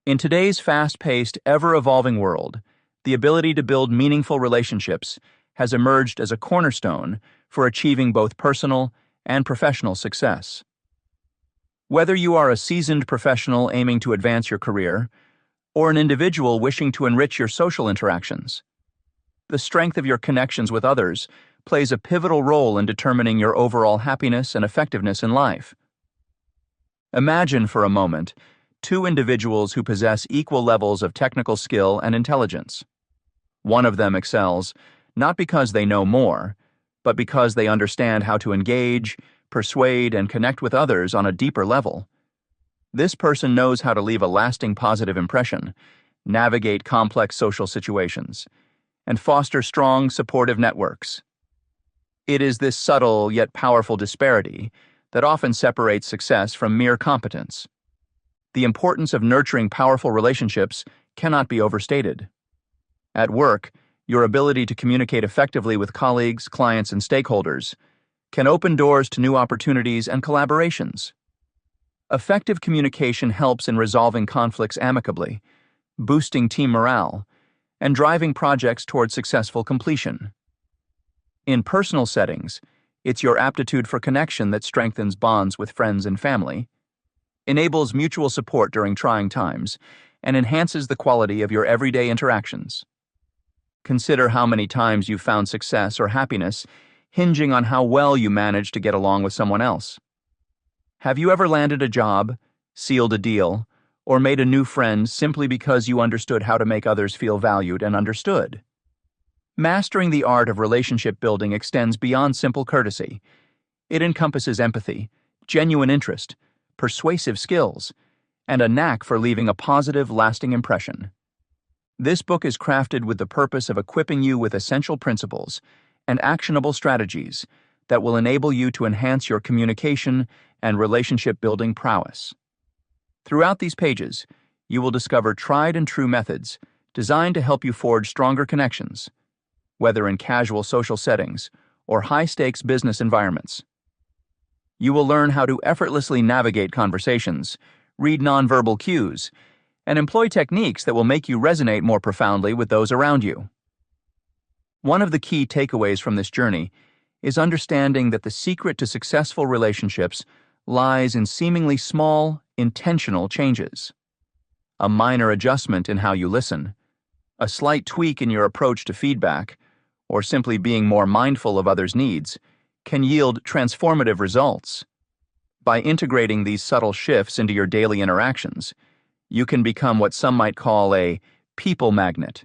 In today's fast-paced, ever-evolving world, the ability to build meaningful relationships has emerged as a cornerstone for achieving both personal and professional success. Whether you are a seasoned professional aiming to advance your career, or an individual wishing to enrich your social interactions, the strength of your connections with others plays a pivotal role in determining your overall happiness and effectiveness in life. Imagine for a moment two individuals who possess equal levels of technical skill and intelligence. One of them excels not because they know more, but because they understand how to engage, persuade, and connect with others on a deeper level. This person knows how to leave a lasting positive impression, navigate complex social situations, and foster strong, supportive networks. It is this subtle yet powerful disparity that often separates success from mere competence. The importance of nurturing powerful relationships cannot be overstated. At work, your ability to communicate effectively with colleagues, clients, and stakeholders can open doors to new opportunities and collaborations. Effective communication helps in resolving conflicts amicably, boosting team morale, and driving projects toward successful completion. In personal settings, it's your aptitude for connection that strengthens bonds with friends and family, enables mutual support during trying times, and enhances the quality of your everyday interactions. Consider how many times you've found success or happiness hinging on how well you manage to get along with someone else. Have you ever landed a job, sealed a deal, or made a new friend simply because you understood how to make others feel valued and understood? Mastering the art of relationship building extends beyond simple courtesy. It encompasses empathy, genuine interest, persuasive skills, and a knack for leaving a positive, lasting impression. This book is crafted with the purpose of equipping you with essential principles and actionable strategies that will enable you to enhance your communication and relationship-building prowess. Throughout these pages, you will discover tried and true methods designed to help you forge stronger connections, whether in casual social settings or high-stakes business environments. You will learn how to effortlessly navigate conversations, read nonverbal cues, and employ techniques that will make you resonate more profoundly with those around you. One of the key takeaways from this journey is understanding that the secret to successful relationships lies in seemingly small, intentional changes. A minor adjustment in how you listen, a slight tweak in your approach to feedback, or simply being more mindful of others' needs can yield transformative results. By integrating these subtle shifts into your daily interactions, you can become what some might call a people magnet,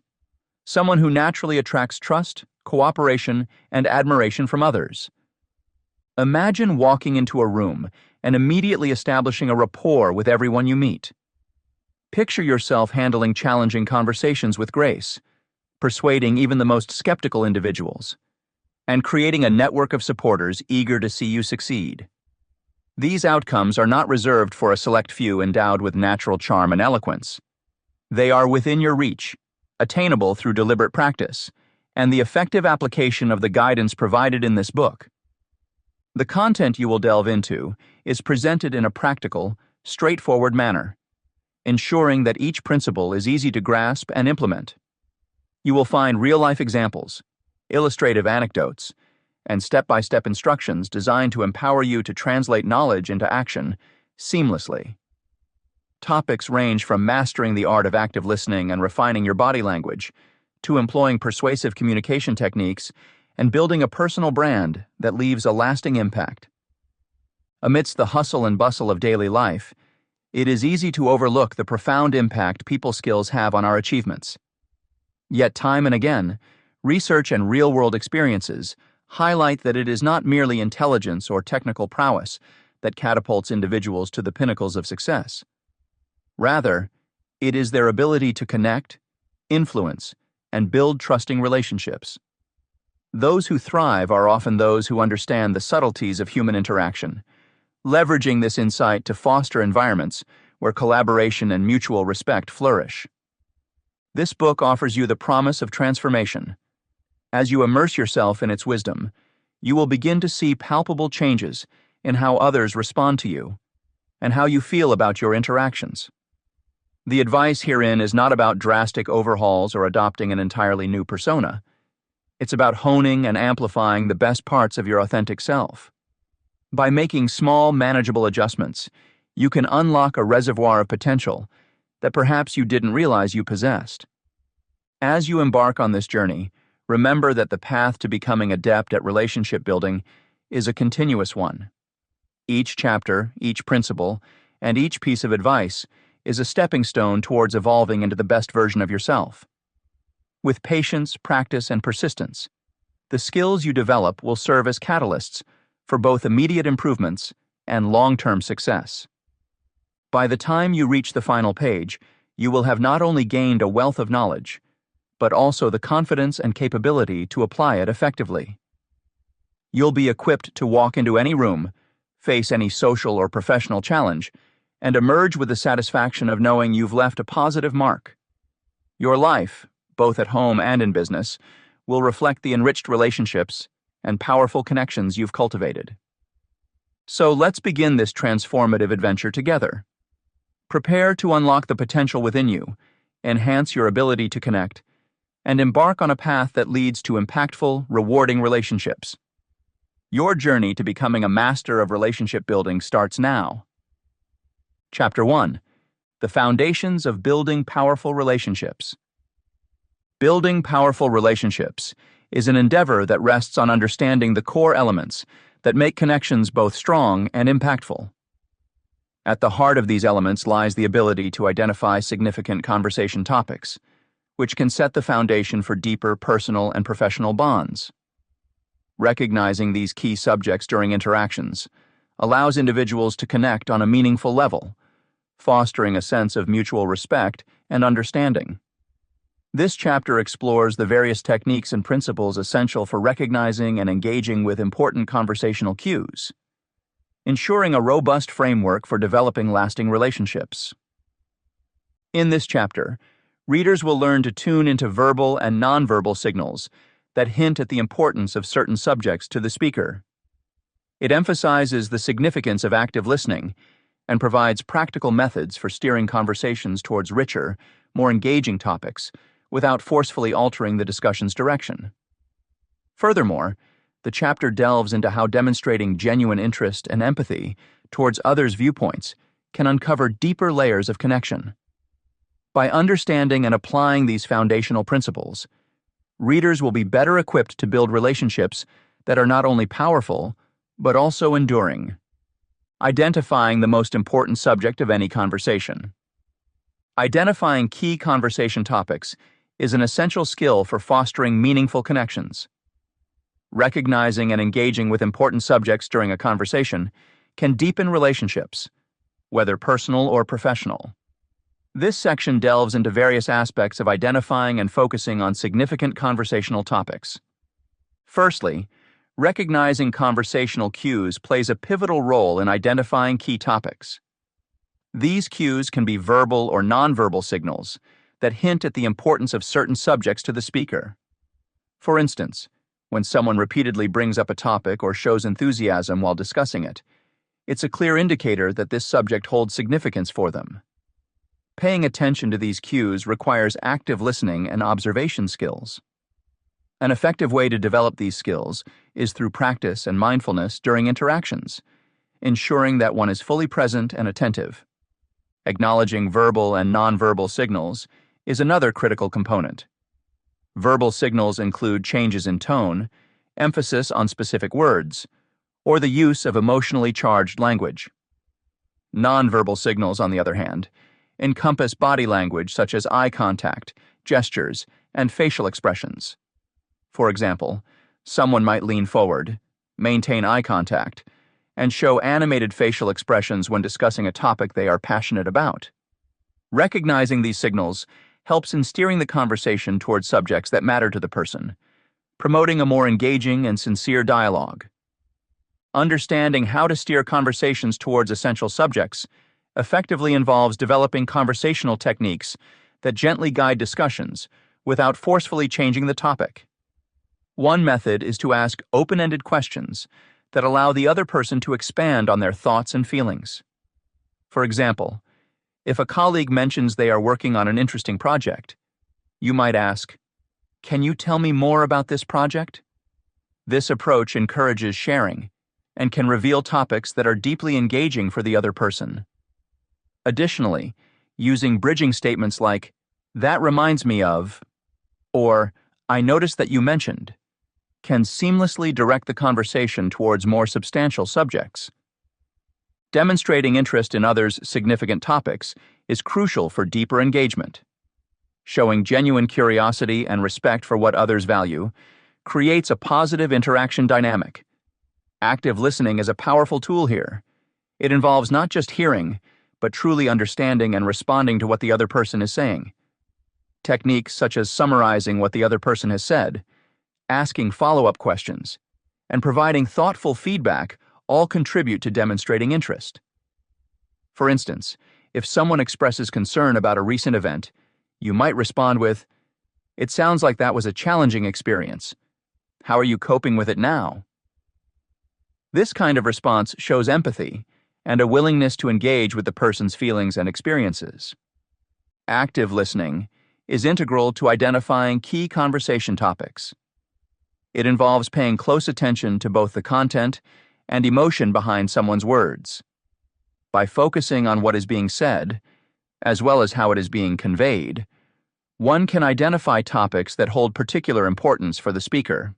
someone who naturally attracts trust, cooperation, and admiration from others. Imagine walking into a room and immediately establishing a rapport with everyone you meet. Picture yourself handling challenging conversations with grace, persuading even the most skeptical individuals, and creating a network of supporters eager to see you succeed. These outcomes are not reserved for a select few endowed with natural charm and eloquence. They are within your reach, attainable through deliberate practice, and the effective application of the guidance provided in this book. The content you will delve into is presented in a practical, straightforward manner, ensuring that each principle is easy to grasp and implement. You will find real-life examples, illustrative anecdotes, and step-by-step instructions designed to empower you to translate knowledge into action seamlessly. Topics range from mastering the art of active listening and refining your body language, to employing persuasive communication techniques and building a personal brand that leaves a lasting impact. Amidst the hustle and bustle of daily life, it is easy to overlook the profound impact people skills have on our achievements. Yet time and again, research and real-world experiences highlight that it is not merely intelligence or technical prowess that catapults individuals to the pinnacles of success. Rather, it is their ability to connect, influence, and build trusting relationships. Those who thrive are often those who understand the subtleties of human interaction, leveraging this insight to foster environments where collaboration and mutual respect flourish. This book offers you the promise of transformation. As you immerse yourself in its wisdom, you will begin to see palpable changes in how others respond to you and how you feel about your interactions. The advice herein is not about drastic overhauls or adopting an entirely new persona. It's about honing and amplifying the best parts of your authentic self. By making small, manageable adjustments, you can unlock a reservoir of potential that perhaps you didn't realize you possessed. As you embark on this journey, remember that the path to becoming adept at relationship building is a continuous one. Each chapter, each principle, and each piece of advice is a stepping stone towards evolving into the best version of yourself. With patience, practice, and persistence, the skills you develop will serve as catalysts for both immediate improvements and long-term success. By the time you reach the final page, you will have not only gained a wealth of knowledge, but also the confidence and capability to apply it effectively. You'll be equipped to walk into any room, face any social or professional challenge, and emerge with the satisfaction of knowing you've left a positive mark. Your life, both at home and in business, will reflect the enriched relationships and powerful connections you've cultivated. So let's begin this transformative adventure together. Prepare to unlock the potential within you, enhance your ability to connect, and embark on a path that leads to impactful, rewarding relationships. Your journey to becoming a master of relationship building starts now. Chapter 1: The Foundations of Building Powerful Relationships. Building powerful relationships is an endeavor that rests on understanding the core elements that make connections both strong and impactful. At the heart of these elements lies the ability to identify significant conversation topics, which can set the foundation for deeper personal and professional bonds. Recognizing these key subjects during interactions allows individuals to connect on a meaningful level, fostering a sense of mutual respect and understanding. This chapter explores the various techniques and principles essential for recognizing and engaging with important conversational cues, ensuring a robust framework for developing lasting relationships. In this chapter, readers will learn to tune into verbal and nonverbal signals that hint at the importance of certain subjects to the speaker. It emphasizes the significance of active listening and provides practical methods for steering conversations towards richer, more engaging topics without forcefully altering the discussion's direction. Furthermore, the chapter delves into how demonstrating genuine interest and empathy towards others' viewpoints can uncover deeper layers of connection. By understanding and applying these foundational principles, readers will be better equipped to build relationships that are not only powerful, but also enduring. Identifying the most important subject of any conversation. Identifying key conversation topics is an essential skill for fostering meaningful connections. Recognizing and engaging with important subjects during a conversation can deepen relationships, whether personal or professional. This section delves into various aspects of identifying and focusing on significant conversational topics. Firstly, recognizing conversational cues plays a pivotal role in identifying key topics. These cues can be verbal or nonverbal signals that hint at the importance of certain subjects to the speaker. For instance, when someone repeatedly brings up a topic or shows enthusiasm while discussing it, it's a clear indicator that this subject holds significance for them. Paying attention to these cues requires active listening and observation skills. An effective way to develop these skills is through practice and mindfulness during interactions, ensuring that one is fully present and attentive. Acknowledging verbal and nonverbal signals is another critical component. Verbal signals include changes in tone, emphasis on specific words, or the use of emotionally charged language. Nonverbal signals, on the other hand, encompass body language such as eye contact, gestures, and facial expressions. For example, someone might lean forward, maintain eye contact, and show animated facial expressions when discussing a topic they are passionate about. Recognizing these signals helps in steering the conversation towards subjects that matter to the person, promoting a more engaging and sincere dialogue. Understanding how to steer conversations towards essential subjects effectively involves developing conversational techniques that gently guide discussions without forcefully changing the topic. One method is to ask open-ended questions that allow the other person to expand on their thoughts and feelings. For example, If a colleague mentions they are working on an interesting project, you might ask, "Can you tell me more about this project?" This approach encourages sharing and can reveal topics that are deeply engaging for the other person. Additionally, using bridging statements like, "That reminds me of," or "I noticed that you mentioned," can seamlessly direct the conversation towards more substantial subjects. Demonstrating interest in others' significant topics is crucial for deeper engagement. Showing genuine curiosity and respect for what others value creates a positive interaction dynamic. Active listening is a powerful tool here. It involves not just hearing, but truly understanding and responding to what the other person is saying. Techniques such as summarizing what the other person has said, asking follow-up questions, and providing thoughtful feedback all contribute to demonstrating interest. For instance, if someone expresses concern about a recent event, you might respond with, "It sounds like that was a challenging experience. How are you coping with it now?" This kind of response shows empathy and a willingness to engage with the person's feelings and experiences. Active listening is integral to identifying key conversation topics. It involves paying close attention to both the content and emotion behind someone's words. By focusing on what is being said, as well as how it is being conveyed, one can identify topics that hold particular importance for the speaker.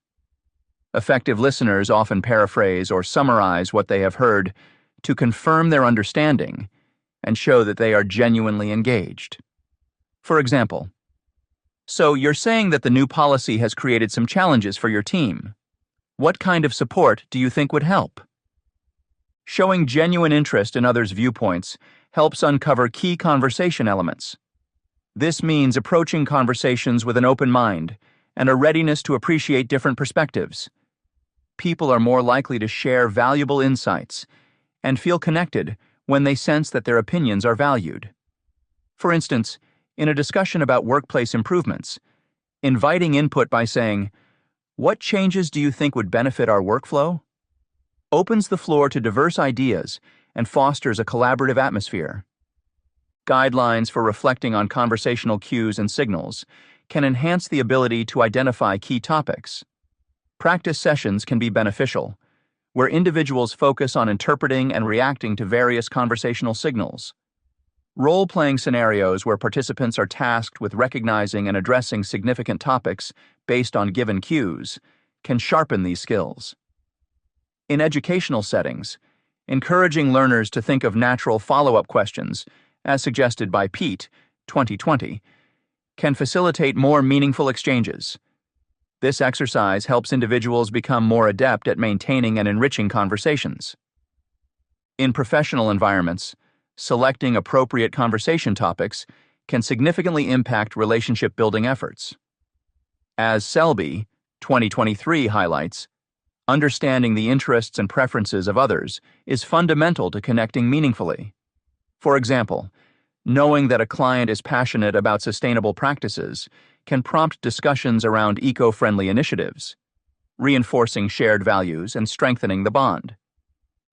Effective listeners often paraphrase or summarize what they have heard to confirm their understanding and show that they are genuinely engaged. For example, "So you're saying that the new policy has created some challenges for your team. What kind of support do you think would help?" Showing genuine interest in others' viewpoints helps uncover key conversation elements. This means approaching conversations with an open mind and a readiness to appreciate different perspectives. People are more likely to share valuable insights and feel connected when they sense that their opinions are valued. For instance, in a discussion about workplace improvements, inviting input by saying, "What changes do you think would benefit our workflow?" opens the floor to diverse ideas and fosters a collaborative atmosphere. Guidelines for reflecting on conversational cues and signals can enhance the ability to identify key topics. Practice sessions can be beneficial, where individuals focus on interpreting and reacting to various conversational signals. Role-playing scenarios where participants are tasked with recognizing and addressing significant topics based on given cues can sharpen these skills. In educational settings, encouraging learners to think of natural follow-up questions, as suggested by Pete, 2020, can facilitate more meaningful exchanges. This exercise helps individuals become more adept at maintaining and enriching conversations. In professional environments, selecting appropriate conversation topics can significantly impact relationship-building efforts. As Selby, 2023, highlights, understanding the interests and preferences of others is fundamental to connecting meaningfully. For example, knowing that a client is passionate about sustainable practices can prompt discussions around eco-friendly initiatives, reinforcing shared values and strengthening the bond.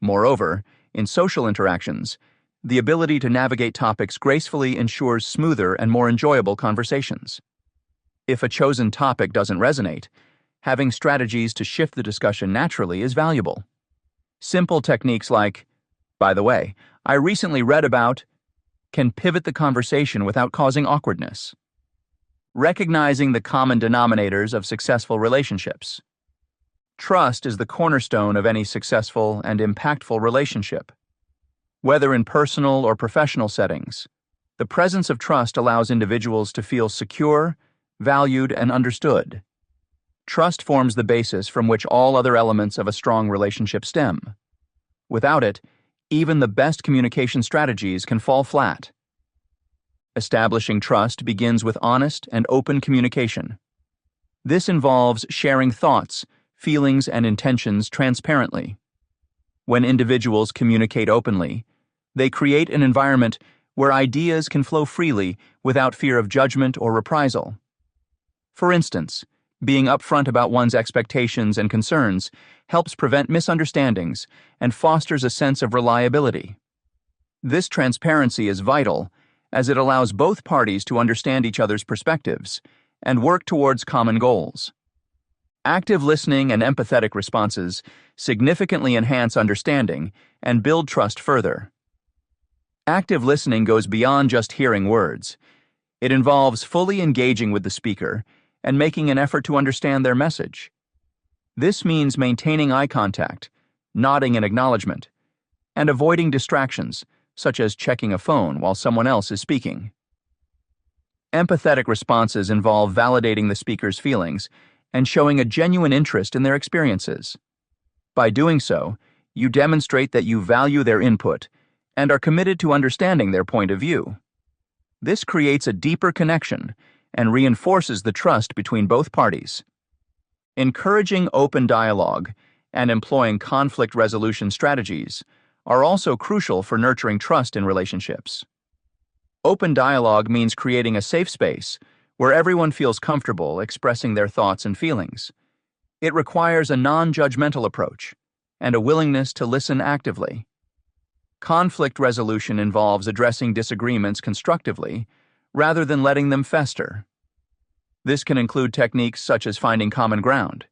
Moreover, in social interactions, the ability to navigate topics gracefully ensures smoother and more enjoyable conversations. If a chosen topic doesn't resonate, having strategies to shift the discussion naturally is valuable. Simple techniques like, "By the way, I recently read about," can pivot the conversation without causing awkwardness. Recognizing the common denominators of successful relationships. Trust is the cornerstone of any successful and impactful relationship. Whether in personal or professional settings, the presence of trust allows individuals to feel secure, valued, and understood. Trust forms the basis from which all other elements of a strong relationship stem. Without it, even the best communication strategies can fall flat. Establishing trust begins with honest and open communication. This involves sharing thoughts, feelings, and intentions transparently. When individuals communicate openly, they create an environment where ideas can flow freely without fear of judgment or reprisal. For instance, being upfront about one's expectations and concerns helps prevent misunderstandings and fosters a sense of reliability. This transparency is vital as it allows both parties to understand each other's perspectives and work towards common goals. Active listening and empathetic responses significantly enhance understanding and build trust further. Active listening goes beyond just hearing words. It involves fully engaging with the speaker and making an effort to understand their message. This means maintaining eye contact, nodding in acknowledgement, and avoiding distractions, such as checking a phone while someone else is speaking. Empathetic responses involve validating the speaker's feelings and showing a genuine interest in their experiences. By doing so, you demonstrate that you value their input and are committed to understanding their point of view. This creates a deeper connection and reinforces the trust between both parties. Encouraging open dialogue and employing conflict resolution strategies are also crucial for nurturing trust in relationships. Open dialogue means creating a safe space where everyone feels comfortable expressing their thoughts and feelings. It requires a non-judgmental approach and a willingness to listen actively. Conflict resolution involves addressing disagreements constructively rather than letting them fester. This can include techniques such as finding common ground,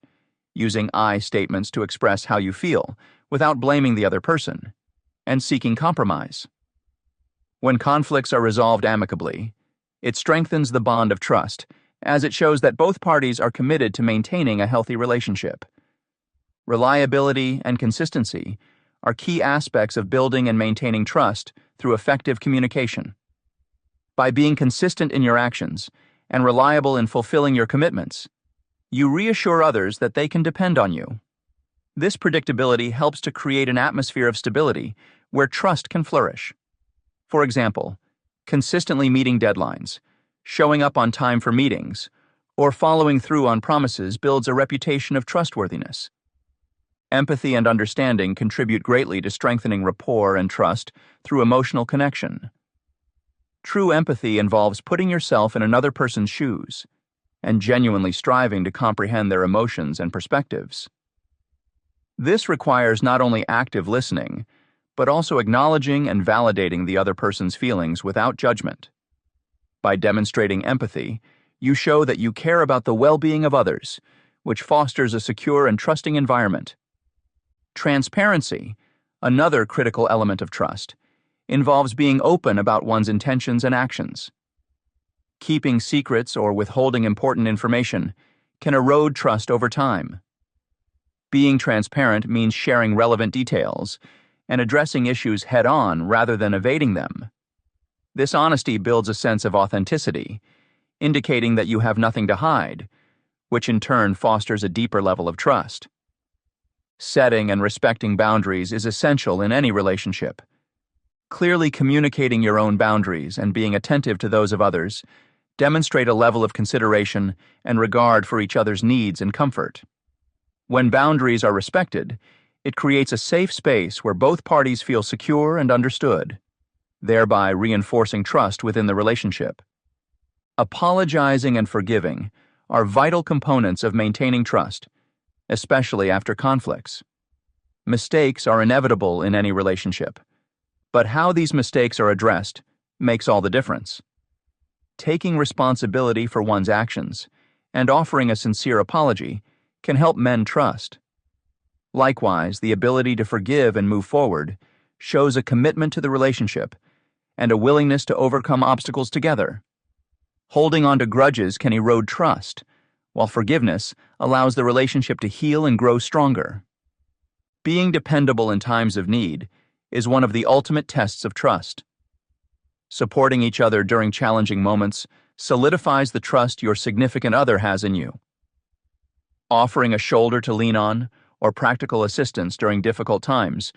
using I statements to express how you feel without blaming the other person, and seeking compromise. When conflicts are resolved amicably, it strengthens the bond of trust, as it shows that both parties are committed to maintaining a healthy relationship. Reliability and consistency are key aspects of building and maintaining trust through effective communication. By being consistent in your actions and reliable in fulfilling your commitments, you reassure others that they can depend on you. This predictability helps to create an atmosphere of stability where trust can flourish. For example, consistently meeting deadlines, showing up on time for meetings, or following through on promises builds a reputation of trustworthiness. Empathy and understanding contribute greatly to strengthening rapport and trust through emotional connection. True empathy involves putting yourself in another person's shoes and genuinely striving to comprehend their emotions and perspectives. This requires not only active listening, but also acknowledging and validating the other person's feelings without judgment. By demonstrating empathy, you show that you care about the well-being of others, which fosters a secure and trusting environment. Transparency, another critical element of trust, involves being open about one's intentions and actions. Keeping secrets or withholding important information can erode trust over time. Being transparent means sharing relevant details and addressing issues head-on rather than evading them. This honesty builds a sense of authenticity, indicating that you have nothing to hide, which in turn fosters a deeper level of trust. Setting and respecting boundaries is essential in any relationship. Clearly communicating your own boundaries and being attentive to those of others demonstrate a level of consideration and regard for each other's needs and comfort. When boundaries are respected, it creates a safe space where both parties feel secure and understood, thereby reinforcing trust within the relationship. Apologizing and forgiving are vital components of maintaining trust, especially after conflicts. Mistakes are inevitable in any relationship, but how these mistakes are addressed makes all the difference. Taking responsibility for one's actions and offering a sincere apology can help mend trust. Likewise, the ability to forgive and move forward shows a commitment to the relationship and a willingness to overcome obstacles together. Holding on to grudges can erode trust, while forgiveness allows the relationship to heal and grow stronger. Being dependable in times of need is one of the ultimate tests of trust. Supporting each other during challenging moments solidifies the trust your significant other has in you. Offering a shoulder to lean on or practical assistance during difficult times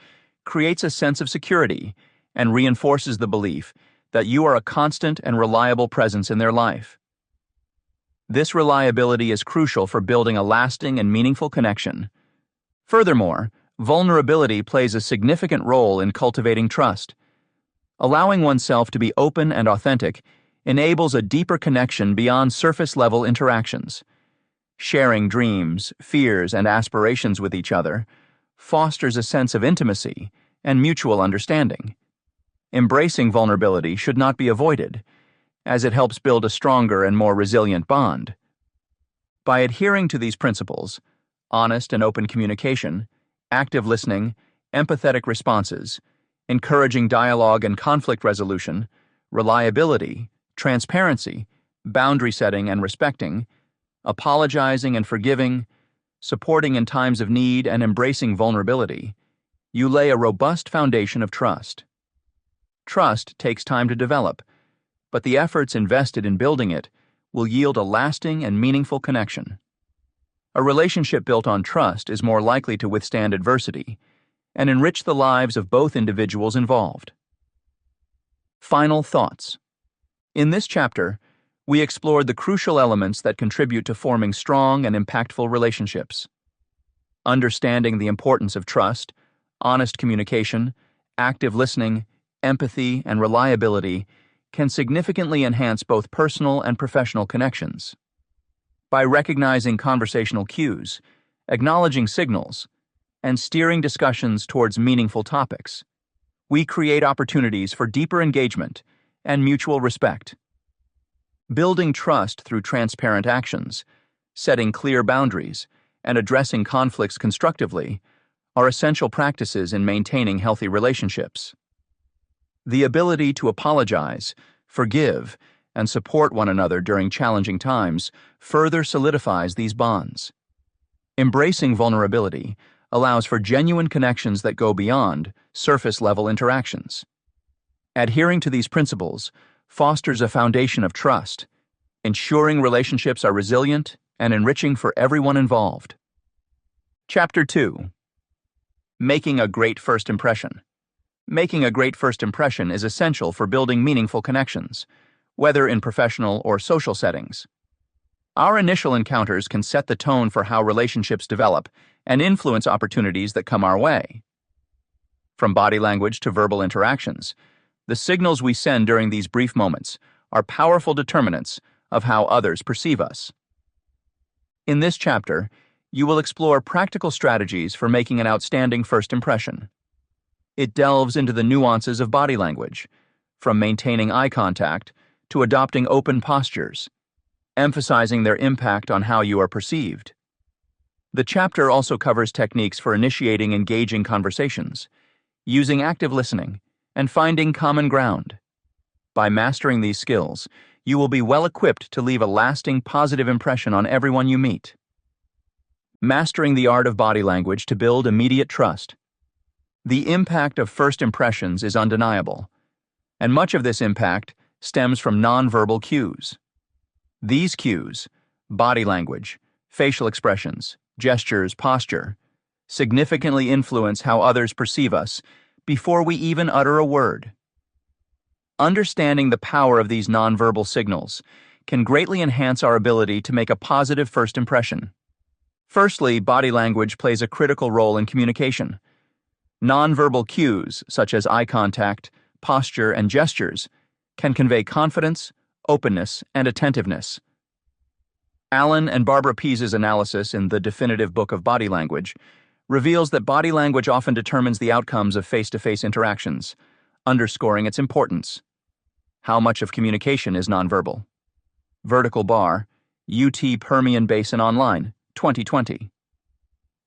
creates a sense of security and reinforces the belief that you are a constant and reliable presence in their life. This reliability is crucial for building a lasting and meaningful connection. Furthermore, vulnerability plays a significant role in cultivating trust. Allowing oneself to be open and authentic enables a deeper connection beyond surface-level interactions. Sharing dreams, fears, and aspirations with each other fosters a sense of intimacy and mutual understanding. Embracing vulnerability should not be avoided, as it helps build a stronger and more resilient bond. By adhering to these principles, honest and open communication, active listening, empathetic responses, encouraging dialogue and conflict resolution, reliability, transparency, boundary setting and respecting, apologizing and forgiving, supporting in times of need, and embracing vulnerability, you lay a robust foundation of trust. Trust takes time to develop, but the efforts invested in building it will yield a lasting and meaningful connection. A relationship built on trust is more likely to withstand adversity and enrich the lives of both individuals involved. Final thoughts. In this chapter, we explored the crucial elements that contribute to forming strong and impactful relationships. Understanding the importance of trust, honest communication, active listening, empathy, and reliability can significantly enhance both personal and professional connections. By recognizing conversational cues, acknowledging signals, and steering discussions towards meaningful topics, we create opportunities for deeper engagement and mutual respect. Building trust through transparent actions, setting clear boundaries, and addressing conflicts constructively are essential practices in maintaining healthy relationships. The ability to apologize, forgive, and support one another during challenging times further solidifies these bonds. Embracing vulnerability allows for genuine connections that go beyond surface-level interactions. Adhering to these principles fosters a foundation of trust, ensuring relationships are resilient and enriching for everyone involved. Chapter 2. Making a great first impression. Making a great first impression is essential for building meaningful connections, whether in professional or social settings. Our initial encounters can set the tone for how relationships develop and influence opportunities that come our way. From body language to verbal interactions, the signals we send during these brief moments are powerful determinants of how others perceive us. In this chapter, you will explore practical strategies for making an outstanding first impression. It delves into the nuances of body language, from maintaining eye contact to adopting open postures, emphasizing their impact on how you are perceived. The chapter also covers techniques for initiating engaging conversations, using active listening, and finding common ground. By mastering these skills, you will be well equipped to leave a lasting positive impression on everyone you meet. Mastering the art of body language to build immediate trust. The impact of first impressions is undeniable, and much of this impact stems from nonverbal cues. These cues, body language, facial expressions, gestures, posture, significantly influence how others perceive us before we even utter a word. Understanding the power of these nonverbal signals can greatly enhance our ability to make a positive first impression. Firstly, body language plays a critical role in communication. Nonverbal cues, such as eye contact, posture, and gestures, can convey confidence, openness, and attentiveness. Alan and Barbara Pease's analysis in The Definitive Book of Body Language reveals that body language often determines the outcomes of face-to-face interactions, underscoring its importance. How much of communication is nonverbal? Vertical bar, UT Permian Basin Online, 2020.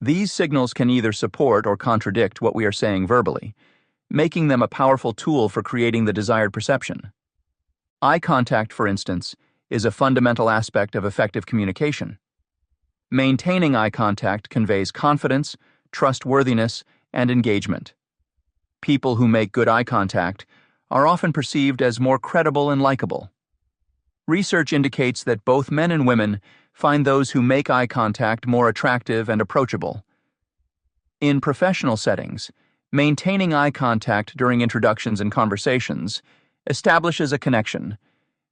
These signals can either support or contradict what we are saying verbally, making them a powerful tool for creating the desired perception. Eye contact, for instance, is a fundamental aspect of effective communication. Maintaining eye contact conveys confidence, trustworthiness, and engagement. People who make good eye contact are often perceived as more credible and likable. Research indicates that both men and women find those who make eye contact more attractive and approachable. In professional settings, maintaining eye contact during introductions and conversations establishes a connection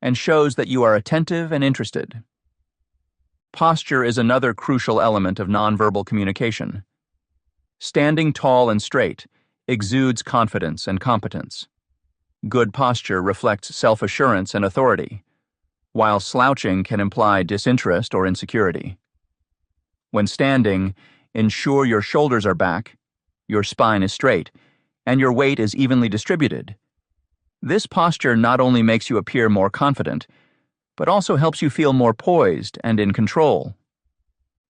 and shows that you are attentive and interested. Posture is another crucial element of nonverbal communication. Standing tall and straight exudes confidence and competence. Good posture reflects self-assurance and authority, while slouching can imply disinterest or insecurity. When standing, ensure your shoulders are back, your spine is straight, and your weight is evenly distributed, This posture not only makes you appear more confident, but also helps you feel more poised and in control.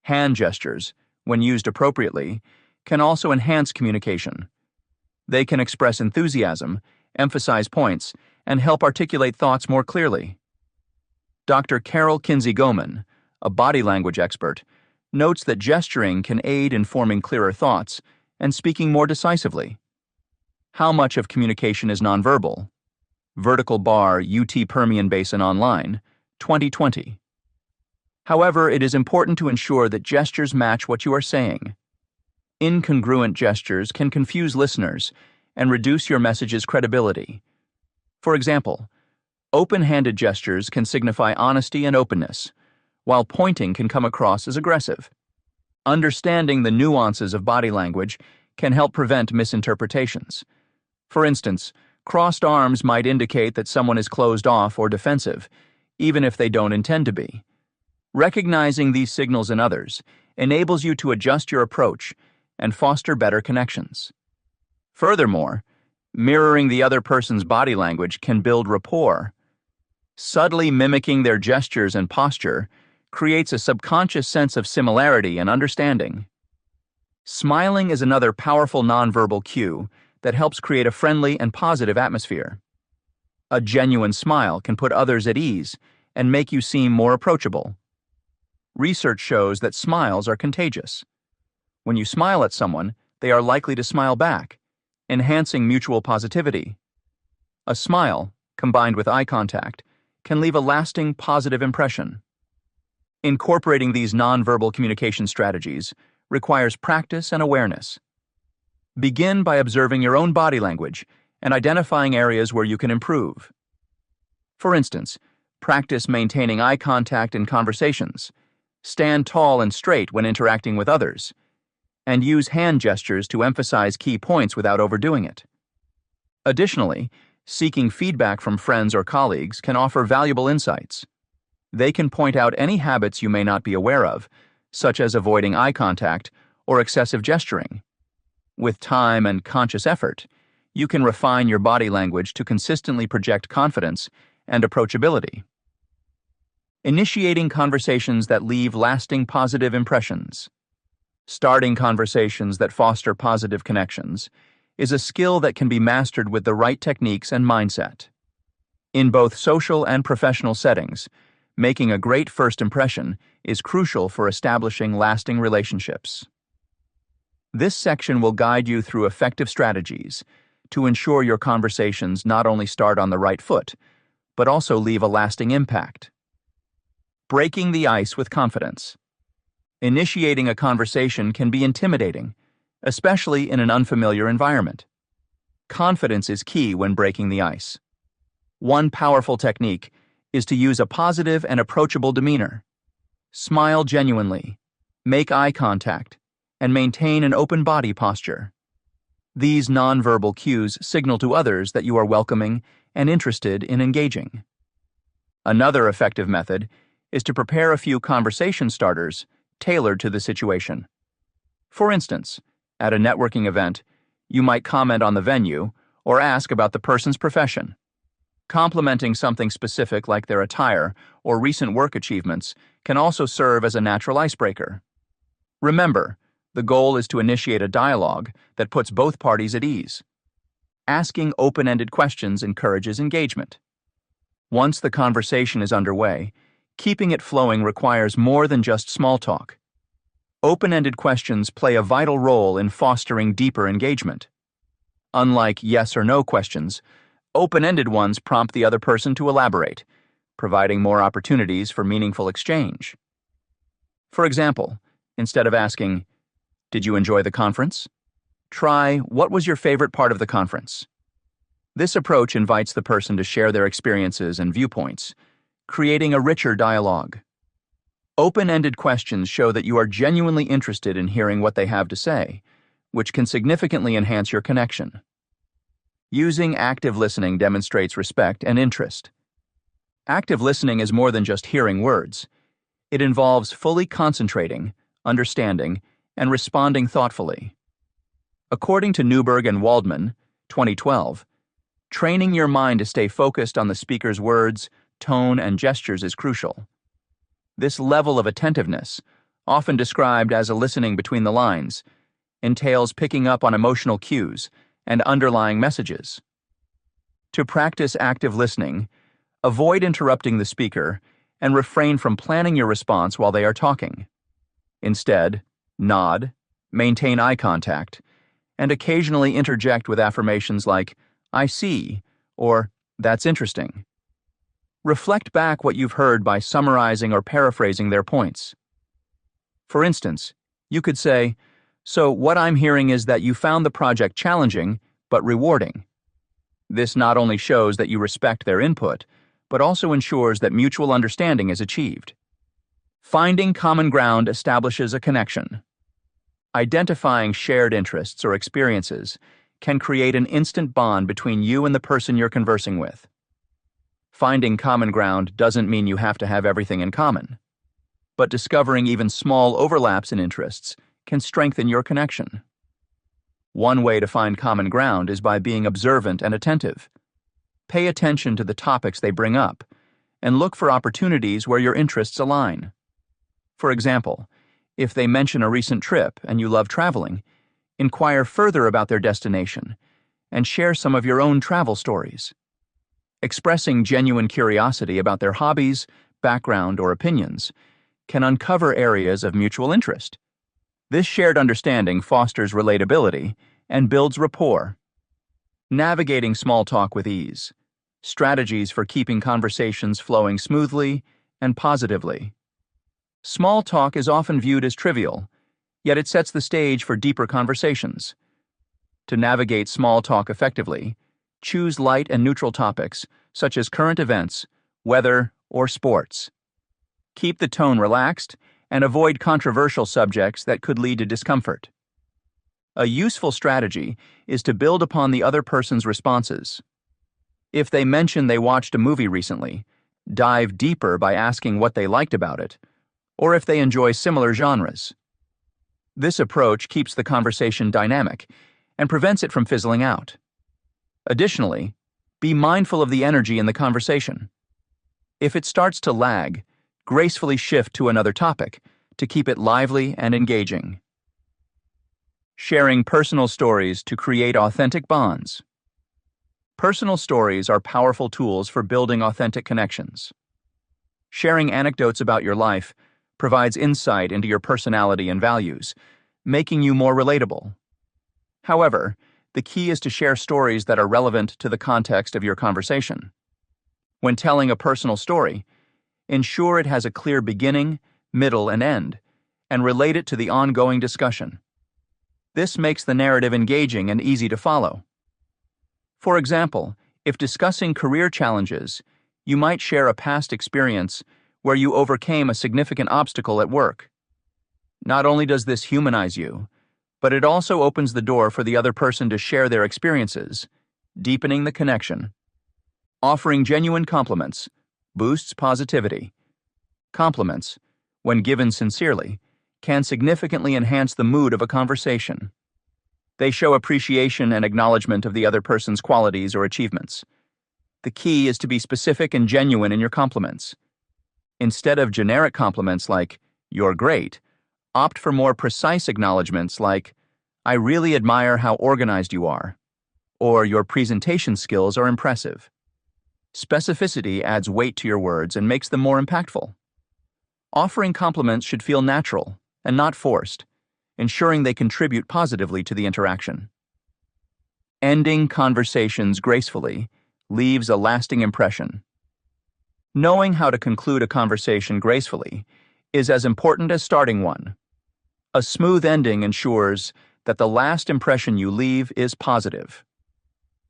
Hand gestures, when used appropriately, can also enhance communication. They can express enthusiasm, emphasize points, and help articulate thoughts more clearly. Dr. Carol Kinsey-Goman, a body language expert, notes that gesturing can aid in forming clearer thoughts and speaking more decisively. How much of communication is nonverbal? Vertical bar UT Permian Basin Online, 2020. However, it is important to ensure that gestures match what you are saying. Incongruent gestures can confuse listeners and reduce your message's credibility. For example, open-handed gestures can signify honesty and openness, while pointing can come across as aggressive. Understanding the nuances of body language can help prevent misinterpretations. For instance, crossed arms might indicate that someone is closed off or defensive, even if they don't intend to be. Recognizing these signals in others enables you to adjust your approach and foster better connections. Furthermore, mirroring the other person's body language can build rapport. Subtly mimicking their gestures and posture creates a subconscious sense of similarity and understanding. Smiling is another powerful nonverbal cue that helps create a friendly and positive atmosphere. A genuine smile can put others at ease and make you seem more approachable. Research shows that smiles are contagious. When you smile at someone, they are likely to smile back, enhancing mutual positivity. A smile, combined with eye contact, can leave a lasting positive impression. Incorporating these nonverbal communication strategies requires practice and awareness. Begin by observing your own body language and identifying areas where you can improve. For instance, practice maintaining eye contact in conversations, stand tall and straight when interacting with others, and use hand gestures to emphasize key points without overdoing it. Additionally, seeking feedback from friends or colleagues can offer valuable insights. They can point out any habits you may not be aware of, such as avoiding eye contact or excessive gesturing. With time and conscious effort, you can refine your body language to consistently project confidence and approachability. Initiating conversations that leave lasting positive impressions. Starting conversations that foster positive connections is a skill that can be mastered with the right techniques and mindset. In both social and professional settings, making a great first impression is crucial for establishing lasting relationships. This section will guide you through effective strategies to ensure your conversations not only start on the right foot, but also leave a lasting impact. Breaking the ice with confidence. Initiating a conversation can be intimidating, especially in an unfamiliar environment. Confidence is key when breaking the ice. One powerful technique is to use a positive and approachable demeanor. Smile genuinely, make eye contact, and maintain an open body posture. These nonverbal cues signal to others that you are welcoming and interested in engaging. Another effective method is to prepare a few conversation starters tailored to the situation. For instance, at a networking event, you might comment on the venue or ask about the person's profession. Complimenting something specific like their attire or recent work achievements can also serve as a natural icebreaker. Remember, the goal is to initiate a dialogue that puts both parties at ease. Asking open-ended questions encourages engagement. Once the conversation is underway, keeping it flowing requires more than just small talk. Open-ended questions play a vital role in fostering deeper engagement. Unlike yes or no questions, open-ended ones prompt the other person to elaborate, providing more opportunities for meaningful exchange. For example, instead of asking, "Did you enjoy the conference?" try, "What was your favorite part of the conference?" This approach invites the person to share their experiences and viewpoints, creating a richer dialogue. Open-ended questions show that you are genuinely interested in hearing what they have to say, which can significantly enhance your connection. Using active listening demonstrates respect and interest. Active listening is more than just hearing words. It involves fully concentrating, understanding, and responding thoughtfully. According to Newberg and Waldman, 2012, Training your mind to stay focused on the speaker's words, tone, and gestures is crucial. This level of attentiveness, often described as a listening between the lines, entails picking up on emotional cues and underlying messages. To practice active listening, avoid interrupting the speaker and refrain from planning your response while they are talking. Instead, nod, maintain eye contact, and occasionally interject with affirmations like, "I see," or "That's interesting." Reflect back what you've heard by summarizing or paraphrasing their points. For instance, you could say, "So what I'm hearing is that you found the project challenging, but rewarding." This not only shows that you respect their input, but also ensures that mutual understanding is achieved. Finding common ground establishes a connection. Identifying shared interests or experiences can create an instant bond between you and the person you're conversing with. Finding common ground doesn't mean you have to have everything in common, but discovering even small overlaps in interests can strengthen your connection. One way to find common ground is by being observant and attentive. Pay attention to the topics they bring up, and look for opportunities where your interests align. For example, if they mention a recent trip and you love traveling, inquire further about their destination and share some of your own travel stories. Expressing genuine curiosity about their hobbies, background, or opinions can uncover areas of mutual interest. This shared understanding fosters relatability and builds rapport. Navigating small talk with ease. Strategies for keeping conversations flowing smoothly and positively. Small talk is often viewed as trivial, yet it sets the stage for deeper conversations. To navigate small talk effectively, choose light and neutral topics such as current events, weather, or sports. Keep the tone relaxed and avoid controversial subjects that could lead to discomfort. A useful strategy is to build upon the other person's responses. If they mention they watched a movie recently, dive deeper by asking what they liked about it, or if they enjoy similar genres. This approach keeps the conversation dynamic and prevents it from fizzling out. Additionally, be mindful of the energy in the conversation. If it starts to lag, gracefully shift to another topic to keep it lively and engaging. Sharing personal stories to create authentic bonds. Personal stories are powerful tools for building authentic connections. Sharing anecdotes about your life provides insight into your personality and values, making you more relatable. However, the key is to share stories that are relevant to the context of your conversation. When telling a personal story, ensure it has a clear beginning, middle, and end, and relate it to the ongoing discussion. This makes the narrative engaging and easy to follow. For example, if discussing career challenges, you might share a past experience where you overcame a significant obstacle at work. Not only does this humanize you, but it also opens the door for the other person to share their experiences, deepening the connection. Offering genuine compliments boosts positivity. Compliments, when given sincerely, can significantly enhance the mood of a conversation. They show appreciation and acknowledgement of the other person's qualities or achievements. The key is to be specific and genuine in your compliments. Instead of generic compliments like, "You're great," opt for more precise acknowledgments like, "I really admire how organized you are," or "Your presentation skills are impressive." Specificity adds weight to your words and makes them more impactful. Offering compliments should feel natural and not forced, ensuring they contribute positively to the interaction. Ending conversations gracefully leaves a lasting impression. Knowing how to conclude a conversation gracefully is as important as starting one. A smooth ending ensures that the last impression you leave is positive.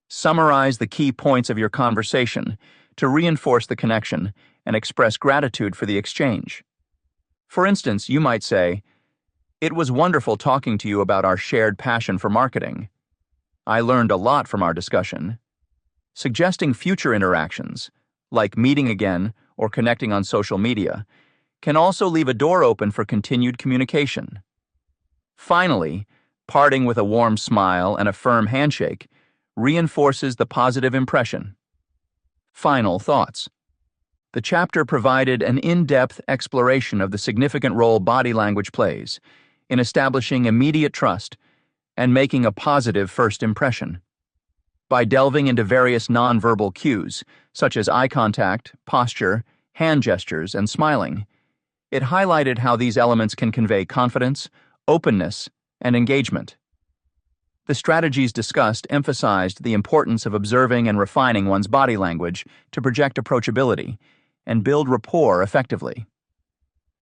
Summarize the key points of your conversation to reinforce the connection and express gratitude for the exchange. For instance, you might say, "It was wonderful talking to you about our shared passion for marketing. I learned a lot from our discussion." Suggesting future interactions, like meeting again or connecting on social media, can also leave a door open for continued communication. Finally, parting with a warm smile and a firm handshake reinforces the positive impression. Final thoughts. The chapter provided an in-depth exploration of the significant role body language plays in establishing immediate trust and making a positive first impression. By delving into various nonverbal cues, such as eye contact, posture, hand gestures, and smiling, it highlighted how these elements can convey confidence, openness, and engagement. The strategies discussed emphasized the importance of observing and refining one's body language to project approachability and build rapport effectively.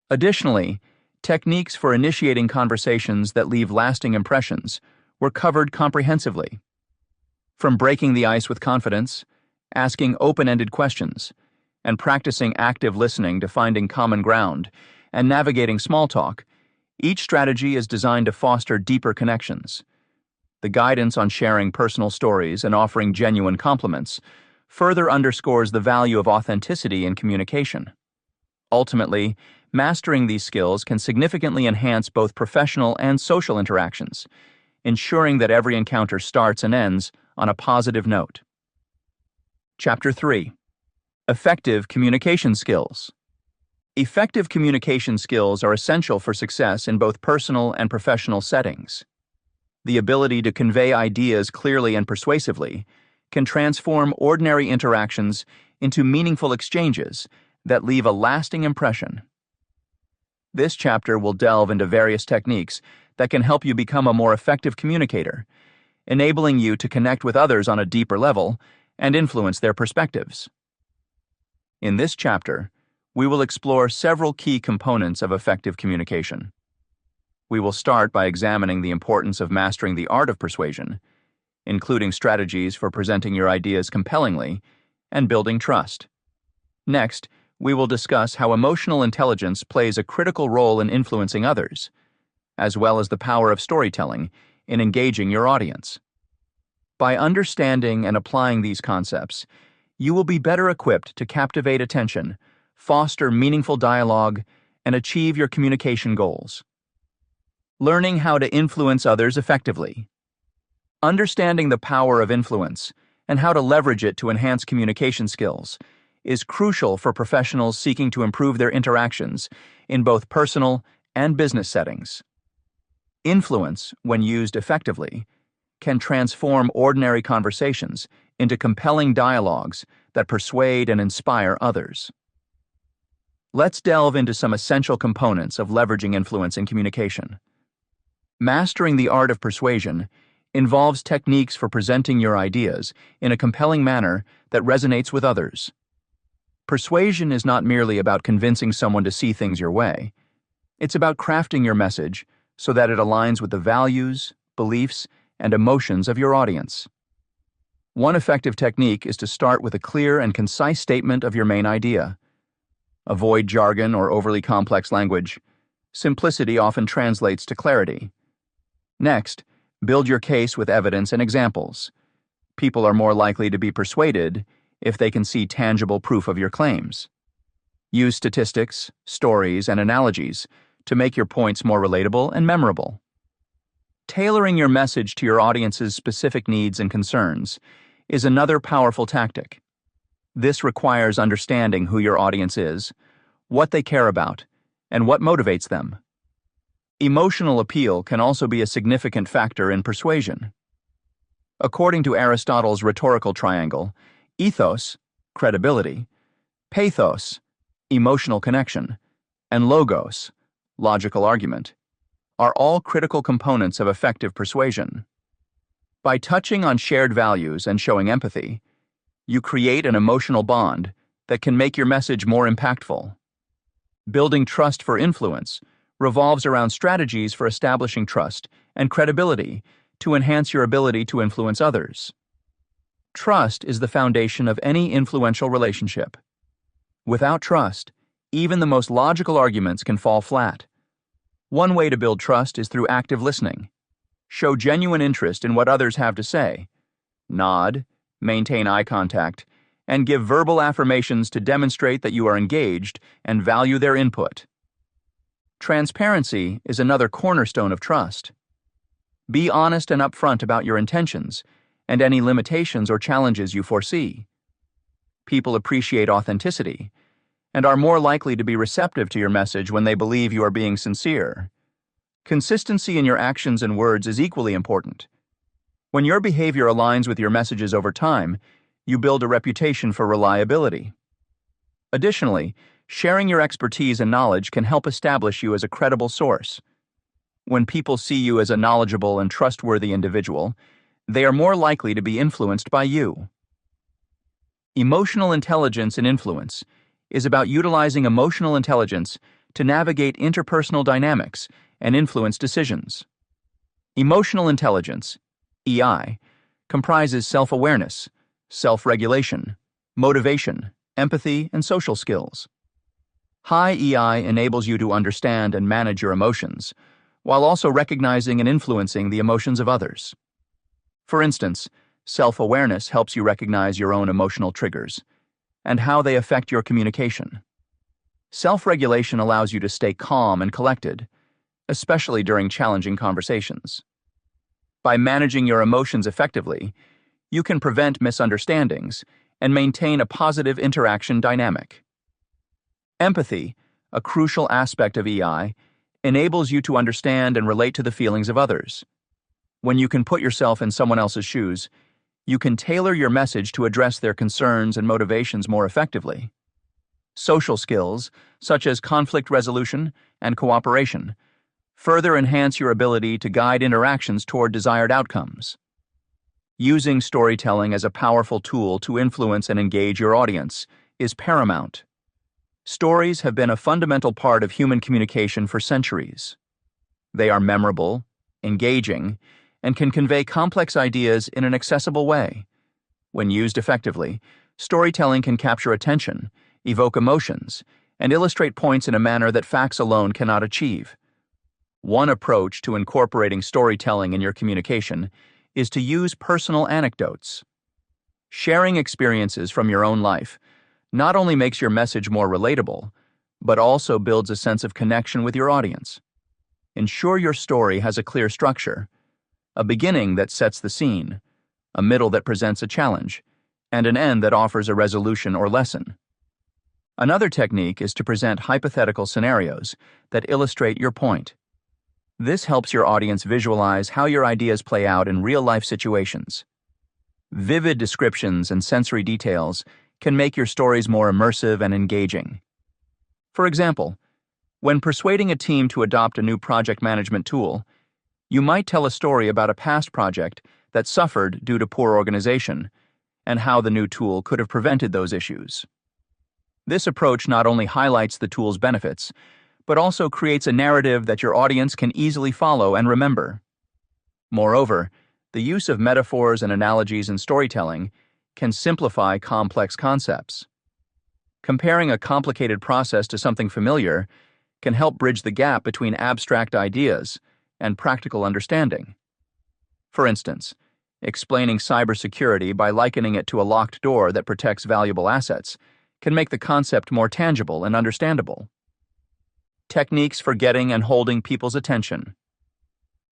Additionally, techniques for initiating conversations that leave lasting impressions were covered comprehensively. From breaking the ice with confidence, asking open-ended questions, and practicing active listening to finding common ground and navigating small talk, each strategy is designed to foster deeper connections. The guidance on sharing personal stories and offering genuine compliments further underscores the value of authenticity in communication. Ultimately, mastering these skills can significantly enhance both professional and social interactions, ensuring that every encounter starts and ends on a positive note. Chapter 3. Effective communication skills. Effective communication skills are essential for success in both personal and professional settings. The ability to convey ideas clearly and persuasively can transform ordinary interactions into meaningful exchanges that leave a lasting impression. This chapter will delve into various techniques that can help you become a more effective communicator, enabling you to connect with others on a deeper level and influence their perspectives. In this chapter, we will explore several key components of effective communication. We will start by examining the importance of mastering the art of persuasion, including strategies for presenting your ideas compellingly and building trust. Next, we will discuss how emotional intelligence plays a critical role in influencing others, as well as the power of storytelling in engaging your audience. By understanding and applying these concepts, you will be better equipped to captivate attention, foster meaningful dialogue, and achieve your communication goals. Learning how to influence others effectively. Understanding the power of influence and how to leverage it to enhance communication skills is crucial for professionals seeking to improve their interactions in both personal and business settings. Influence, when used effectively, can transform ordinary conversations into compelling dialogues that persuade and inspire others. Let's delve into some essential components of leveraging influence in communication. Mastering the art of persuasion involves techniques for presenting your ideas in a compelling manner that resonates with others. Persuasion is not merely about convincing someone to see things your way. It's about crafting your message so that it aligns with the values, beliefs, and emotions of your audience. One effective technique is to start with a clear and concise statement of your main idea. Avoid jargon or overly complex language. Simplicity often translates to clarity. Next, build your case with evidence and examples. People are more likely to be persuaded if they can see tangible proof of your claims. Use statistics, stories, and analogies to make your points more relatable and memorable. Tailoring your message to your audience's specific needs and concerns is another powerful tactic. This requires understanding who your audience is, what they care about, and what motivates them. Emotional appeal can also be a significant factor in persuasion. According to Aristotle's rhetorical triangle, ethos, credibility, pathos, emotional connection, and logos, logical argument, are all critical components of effective persuasion. By touching on shared values and showing empathy, you create an emotional bond that can make your message more impactful. Building trust for influence revolves around strategies for establishing trust and credibility to enhance your ability to influence others. Trust is the foundation of any influential relationship. Without trust, even the most logical arguments can fall flat. One way to build trust is through active listening. Show genuine interest in what others have to say. Nod, maintain eye contact, and give verbal affirmations to demonstrate that you are engaged and value their input. Transparency is another cornerstone of trust. Be honest and upfront about your intentions, and any limitations or challenges you foresee. People appreciate authenticity and are more likely to be receptive to your message when they believe you are being sincere. Consistency in your actions and words is equally important. When your behavior aligns with your messages over time, you build a reputation for reliability. Additionally, sharing your expertise and knowledge can help establish you as a credible source. When people see you as a knowledgeable and trustworthy individual, they are more likely to be influenced by you. Emotional intelligence and influence is about utilizing emotional intelligence to navigate interpersonal dynamics and influence decisions. Emotional intelligence, EI, comprises self-awareness, self-regulation, motivation, empathy, and social skills. High EI enables you to understand and manage your emotions, while also recognizing and influencing the emotions of others. For instance, self-awareness helps you recognize your own emotional triggers and how they affect your communication. Self-regulation allows you to stay calm and collected, especially during challenging conversations. By managing your emotions effectively, you can prevent misunderstandings and maintain a positive interaction dynamic. Empathy, a crucial aspect of EI, enables you to understand and relate to the feelings of others. When you can put yourself in someone else's shoes, you can tailor your message to address their concerns and motivations more effectively. Social skills, such as conflict resolution and cooperation, further enhance your ability to guide interactions toward desired outcomes. Using storytelling as a powerful tool to influence and engage your audience is paramount. Stories have been a fundamental part of human communication for centuries. They are memorable, engaging, and can convey complex ideas in an accessible way. When used effectively, storytelling can capture attention, evoke emotions, and illustrate points in a manner that facts alone cannot achieve. One approach to incorporating storytelling in your communication is to use personal anecdotes. Sharing experiences from your own life not only makes your message more relatable, but also builds a sense of connection with your audience. Ensure your story has a clear structure, a beginning that sets the scene, a middle that presents a challenge, and an end that offers a resolution or lesson. Another technique is to present hypothetical scenarios that illustrate your point. This helps your audience visualize how your ideas play out in real-life situations. Vivid descriptions and sensory details can make your stories more immersive and engaging. For example, when persuading a team to adopt a new project management tool, you might tell a story about a past project that suffered due to poor organization and how the new tool could have prevented those issues. This approach not only highlights the tool's benefits, but also creates a narrative that your audience can easily follow and remember. Moreover, the use of metaphors and analogies in storytelling can simplify complex concepts. Comparing a complicated process to something familiar can help bridge the gap between abstract ideas and practical understanding. For instance, explaining cybersecurity by likening it to a locked door that protects valuable assets can make the concept more tangible and understandable. Techniques for getting and holding people's attention.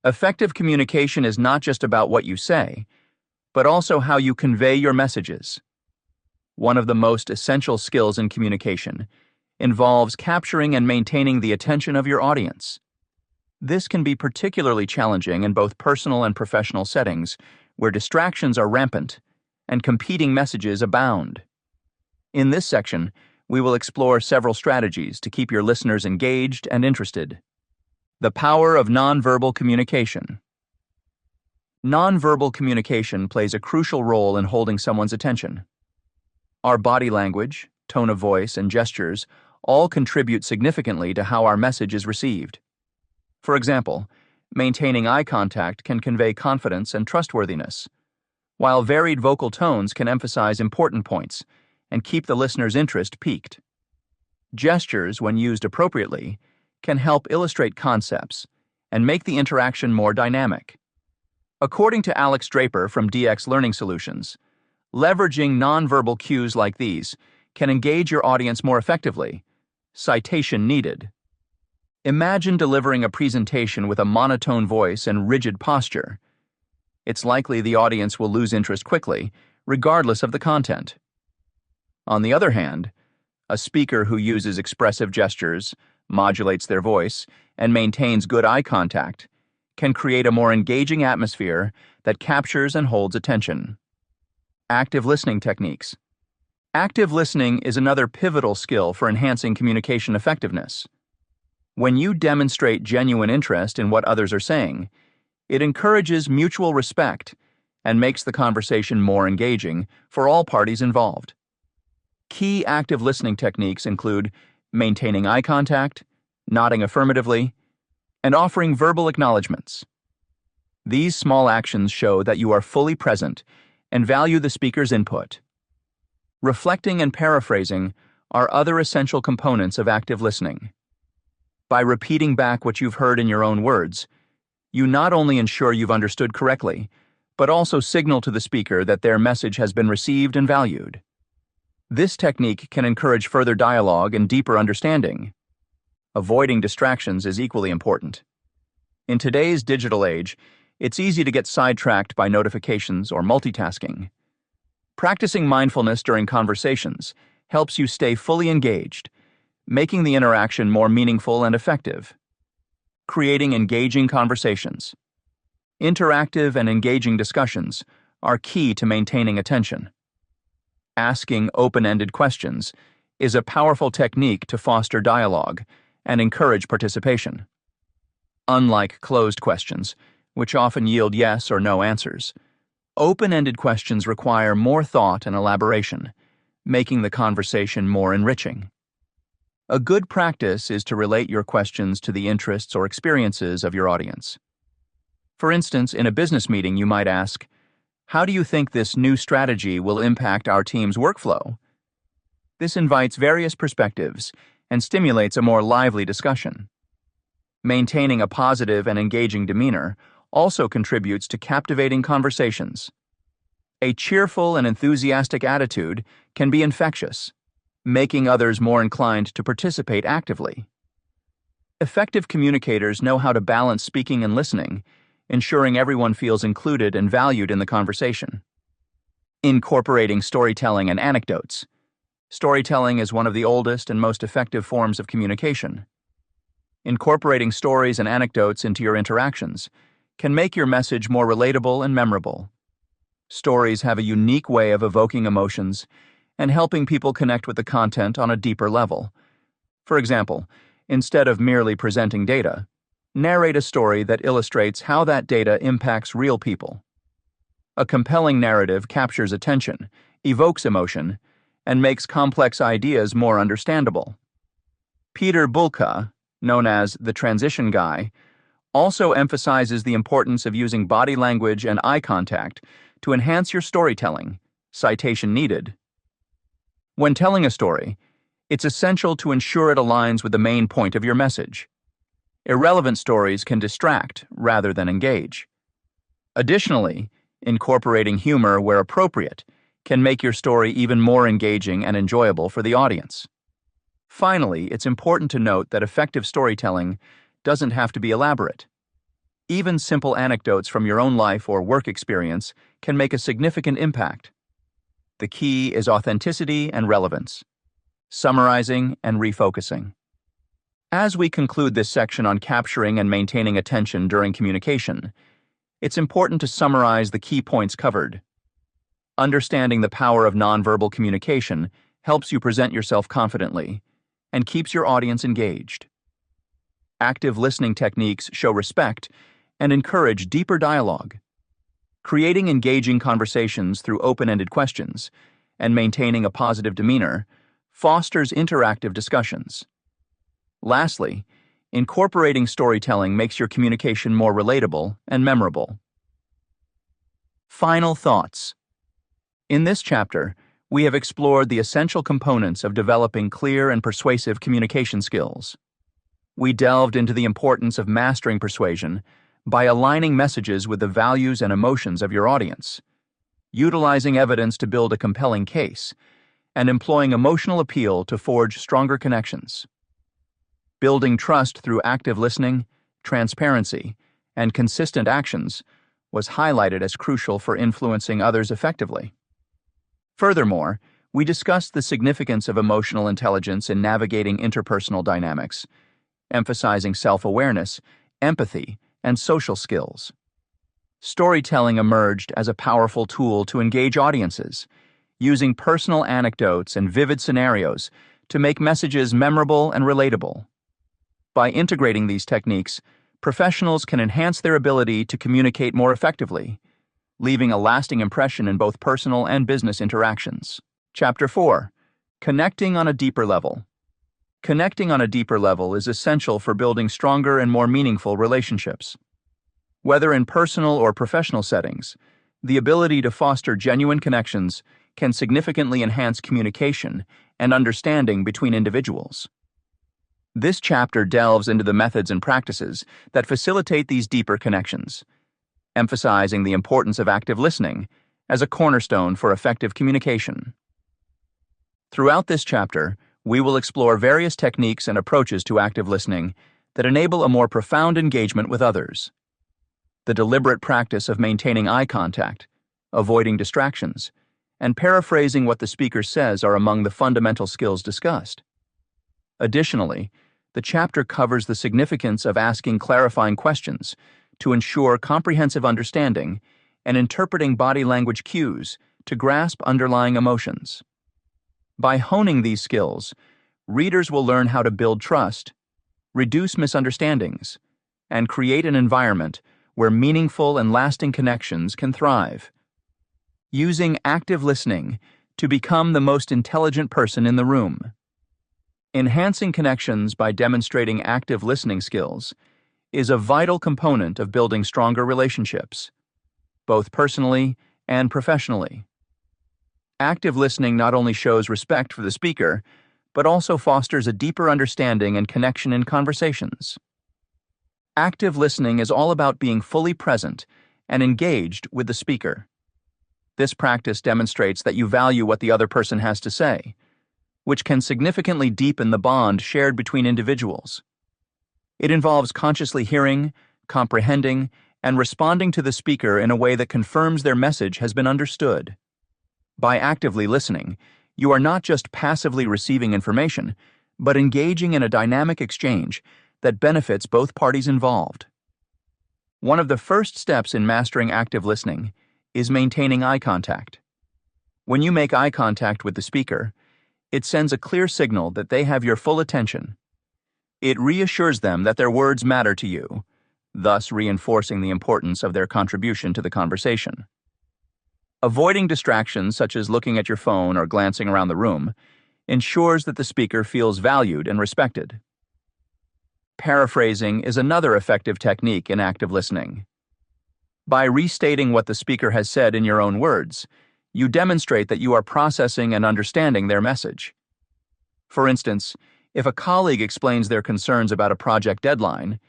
Effective communication is not just about what you say, but also how you convey your messages. One of the most essential skills in communication involves capturing and maintaining the attention of your audience. This can be particularly challenging in both personal and professional settings, where distractions are rampant and competing messages abound. In this section, we will explore several strategies to keep your listeners engaged and interested. The power of nonverbal communication. Nonverbal communication plays a crucial role in holding someone's attention. Our body language, tone of voice, and gestures all contribute significantly to how our message is received. For example, maintaining eye contact can convey confidence and trustworthiness, while varied vocal tones can emphasize important points and keep the listener's interest piqued. Gestures, when used appropriately, can help illustrate concepts and make the interaction more dynamic. According to Alex Draper from DX Learning Solutions, leveraging nonverbal cues like these can engage your audience more effectively. Citation needed. Imagine delivering a presentation with a monotone voice and rigid posture. it's likely the audience will lose interest quickly, regardless of the content. On the other hand, a speaker who uses expressive gestures, modulates their voice, and maintains good eye contact can create a more engaging atmosphere that captures and holds attention. Active listening techniques. Active listening is another pivotal skill for enhancing communication effectiveness. When you demonstrate genuine interest in what others are saying, it encourages mutual respect and makes the conversation more engaging for all parties involved. Key active listening techniques include maintaining eye contact, nodding affirmatively, and offering verbal acknowledgments. These small actions show that you are fully present and value the speaker's input. Reflecting and paraphrasing are other essential components of active listening. By repeating back what you've heard in your own words, you not only ensure you've understood correctly, but also signal to the speaker that their message has been received and valued. This technique can encourage further dialogue and deeper understanding. Avoiding distractions is equally important. In today's digital age, it's easy to get sidetracked by notifications or multitasking. Practicing mindfulness during conversations helps you stay fully engaged, making the interaction more meaningful and effective. Creating engaging conversations. Interactive and engaging discussions are key to maintaining attention. Asking open-ended questions is a powerful technique to foster dialogue and encourage participation. Unlike closed questions, which often yield yes or no answers, open-ended questions require more thought and elaboration, making the conversation more enriching. A good practice is to relate your questions to the interests or experiences of your audience. For instance, in a business meeting, you might ask, "How do you think this new strategy will impact our team's workflow?" This invites various perspectives and stimulates a more lively discussion. Maintaining a positive and engaging demeanor also contributes to captivating conversations. A cheerful and enthusiastic attitude can be infectious, making others more inclined to participate actively. Effective communicators know how to balance speaking and listening, ensuring everyone feels included and valued in the conversation. Incorporating storytelling and anecdotes. Storytelling is one of the oldest and most effective forms of communication. Incorporating stories and anecdotes into your interactions can make your message more relatable and memorable. Stories have a unique way of evoking emotions and helping people connect with the content on a deeper level. For example, instead of merely presenting data, narrate a story that illustrates how that data impacts real people. A compelling narrative captures attention, evokes emotion, and makes complex ideas more understandable. Peter Bulka, known as the transition guy, also emphasizes the importance of using body language and eye contact to enhance your storytelling, citation needed. When telling a story, it's essential to ensure it aligns with the main point of your message. Irrelevant stories can distract rather than engage. Additionally, incorporating humor where appropriate can make your story even more engaging and enjoyable for the audience. Finally, it's important to note that effective storytelling doesn't have to be elaborate. Even simple anecdotes from your own life or work experience can make a significant impact. The key is authenticity and relevance, summarizing and refocusing. As we conclude this section on capturing and maintaining attention during communication, it's important to summarize the key points covered. Understanding the power of nonverbal communication helps you present yourself confidently and keeps your audience engaged. Active listening techniques show respect and encourage deeper dialogue. Creating engaging conversations through open-ended questions and maintaining a positive demeanor fosters interactive discussions. Lastly, incorporating storytelling makes your communication more relatable and memorable. Final thoughts. In this chapter, we have explored the essential components of developing clear and persuasive communication skills. We delved into the importance of mastering persuasion by aligning messages with the values and emotions of your audience, utilizing evidence to build a compelling case, and employing emotional appeal to forge stronger connections. Building trust through active listening, transparency, and consistent actions was highlighted as crucial for influencing others effectively. Furthermore, we discussed the significance of emotional intelligence in navigating interpersonal dynamics, emphasizing self-awareness, empathy, and social skills. Storytelling emerged as a powerful tool to engage audiences, using personal anecdotes and vivid scenarios to make messages memorable and relatable. By integrating these techniques, professionals can enhance their ability to communicate more effectively, leaving a lasting impression in both personal and business interactions. Chapter 4. Connecting on a deeper level. Connecting on a deeper level is essential for building stronger and more meaningful relationships. Whether in personal or professional settings, the ability to foster genuine connections can significantly enhance communication and understanding between individuals. This chapter delves into the methods and practices that facilitate these deeper connections, emphasizing the importance of active listening as a cornerstone for effective communication. Throughout this chapter, we will explore various techniques and approaches to active listening that enable a more profound engagement with others. The deliberate practice of maintaining eye contact, avoiding distractions, and paraphrasing what the speaker says are among the fundamental skills discussed. Additionally, the chapter covers the significance of asking clarifying questions to ensure comprehensive understanding and interpreting body language cues to grasp underlying emotions. By honing these skills, readers will learn how to build trust, reduce misunderstandings, and create an environment where meaningful and lasting connections can thrive. Using active listening to become the most intelligent person in the room. Enhancing connections by demonstrating active listening skills is a vital component of building stronger relationships, both personally and professionally. Active listening not only shows respect for the speaker, but also fosters a deeper understanding and connection in conversations. Active listening is all about being fully present and engaged with the speaker. This practice demonstrates that you value what the other person has to say, which can significantly deepen the bond shared between individuals. It involves consciously hearing, comprehending, and responding to the speaker in a way that confirms their message has been understood. By actively listening, you are not just passively receiving information, but engaging in a dynamic exchange that benefits both parties involved. One of the first steps in mastering active listening is maintaining eye contact. When you make eye contact with the speaker, it sends a clear signal that they have your full attention. It reassures them that their words matter to you, thus reinforcing the importance of their contribution to the conversation. Avoiding distractions such as looking at your phone or glancing around the room ensures that the speaker feels valued and respected. Paraphrasing is another effective technique in active listening. By restating what the speaker has said in your own words, you demonstrate that you are processing and understanding their message. For instance, if a colleague explains their concerns about a project deadline,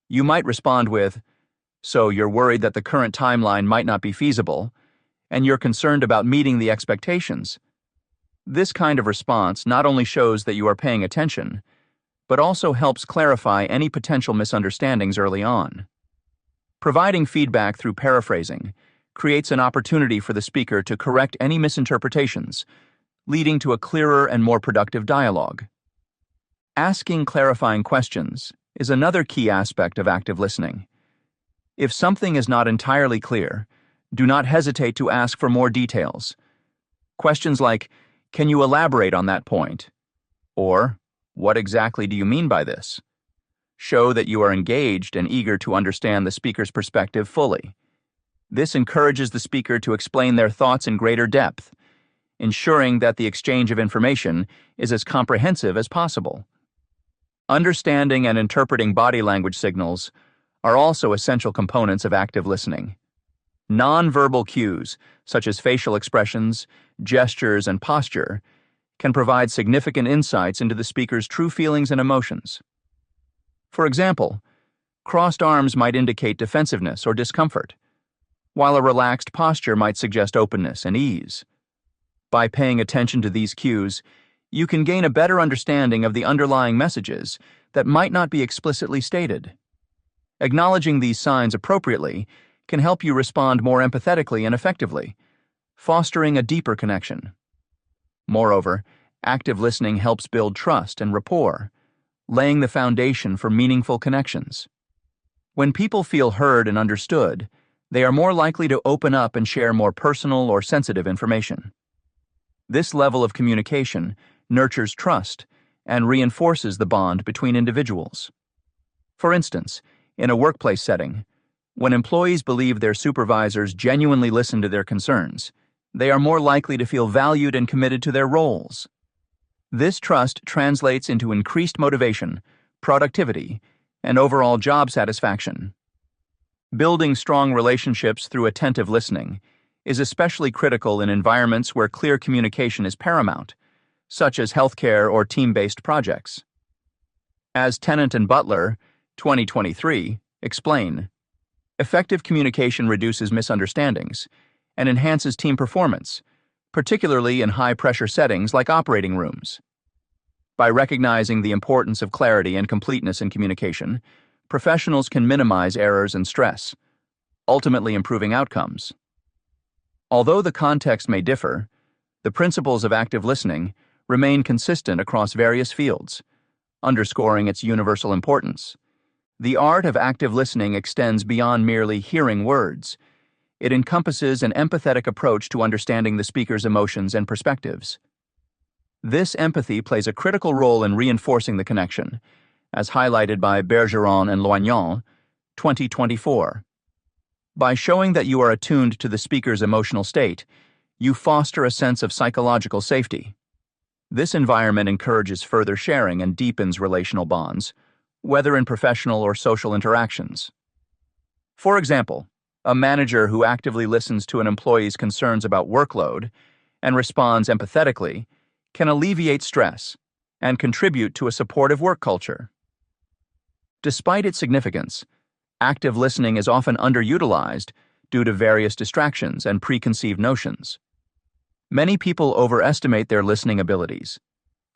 you might respond with, "So you're worried that the current timeline might not be feasible, and you're concerned about meeting the expectations." This kind of response not only shows that you are paying attention, but also helps clarify any potential misunderstandings early on. Providing feedback through paraphrasing creates an opportunity for the speaker to correct any misinterpretations, leading to a clearer and more productive dialogue. Asking clarifying questions is another key aspect of active listening. If something is not entirely clear, do not hesitate to ask for more details. Questions like, "Can you elaborate on that point?" or "What exactly do you mean by this?" show that you are engaged and eager to understand the speaker's perspective fully. This encourages the speaker to explain their thoughts in greater depth, ensuring that the exchange of information is as comprehensive as possible. Understanding and interpreting body language signals are also essential components of active listening. Nonverbal cues, such as facial expressions, gestures, and posture, can provide significant insights into the speaker's true feelings and emotions. For example, crossed arms might indicate defensiveness or discomfort, while a relaxed posture might suggest openness and ease. By paying attention to these cues, you can gain a better understanding of the underlying messages that might not be explicitly stated. Acknowledging these signs appropriately can help you respond more empathetically and effectively, fostering a deeper connection. Moreover, active listening helps build trust and rapport, laying the foundation for meaningful connections. When people feel heard and understood, they are more likely to open up and share more personal or sensitive information. This level of communication nurtures trust and reinforces the bond between individuals. For instance, in a workplace setting, when employees believe their supervisors genuinely listen to their concerns, they are more likely to feel valued and committed to their roles. This trust translates into increased motivation, productivity, and overall job satisfaction. Building strong relationships through attentive listening is especially critical in environments where clear communication is paramount, such as healthcare or team-based projects. As Tennant and Butler, 2023, explain, effective communication reduces misunderstandings and enhances team performance, particularly in high-pressure settings like operating rooms. By recognizing the importance of clarity and completeness in communication, professionals can minimize errors and stress, ultimately improving outcomes. Although the context may differ, the principles of active listening remain consistent across various fields, underscoring its universal importance. The art of active listening extends beyond merely hearing words. It encompasses an empathetic approach to understanding the speaker's emotions and perspectives. This empathy plays a critical role in reinforcing the connection, as highlighted by Bergeron and Loignon, 2024. By showing that you are attuned to the speaker's emotional state, you foster a sense of psychological safety. This environment encourages further sharing and deepens relational bonds, whether in professional or social interactions. For example, a manager who actively listens to an employee's concerns about workload and responds empathetically can alleviate stress and contribute to a supportive work culture. Despite its significance, active listening is often underutilized due to various distractions and preconceived notions. Many people overestimate their listening abilities,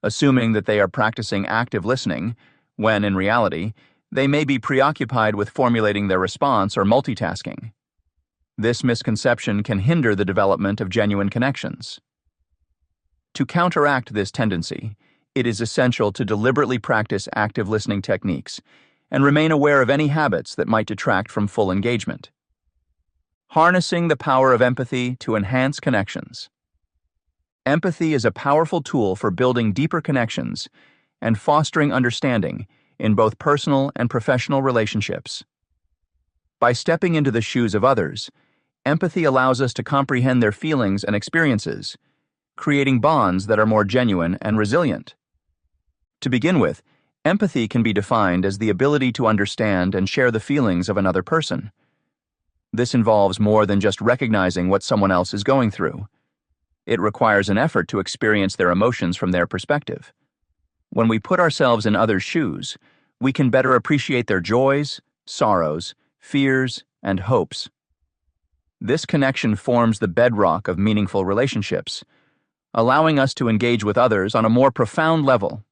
assuming that they are practicing active listening when, in reality, they may be preoccupied with formulating their response or multitasking. This misconception can hinder the development of genuine connections. To counteract this tendency, it is essential to deliberately practice active listening techniques and remain aware of any habits that might detract from full engagement. Harnessing the power of empathy to enhance connections. Empathy is a powerful tool for building deeper connections and fostering understanding in both personal and professional relationships. By stepping into the shoes of others, empathy allows us to comprehend their feelings and experiences, creating bonds that are more genuine and resilient. To begin with, empathy can be defined as the ability to understand and share the feelings of another person. This involves more than just recognizing what someone else is going through. It requires an effort to experience their emotions from their perspective. When we put ourselves in others' shoes, we can better appreciate their joys, sorrows, fears, and hopes. This connection forms the bedrock of meaningful relationships, allowing us to engage with others on a more profound level.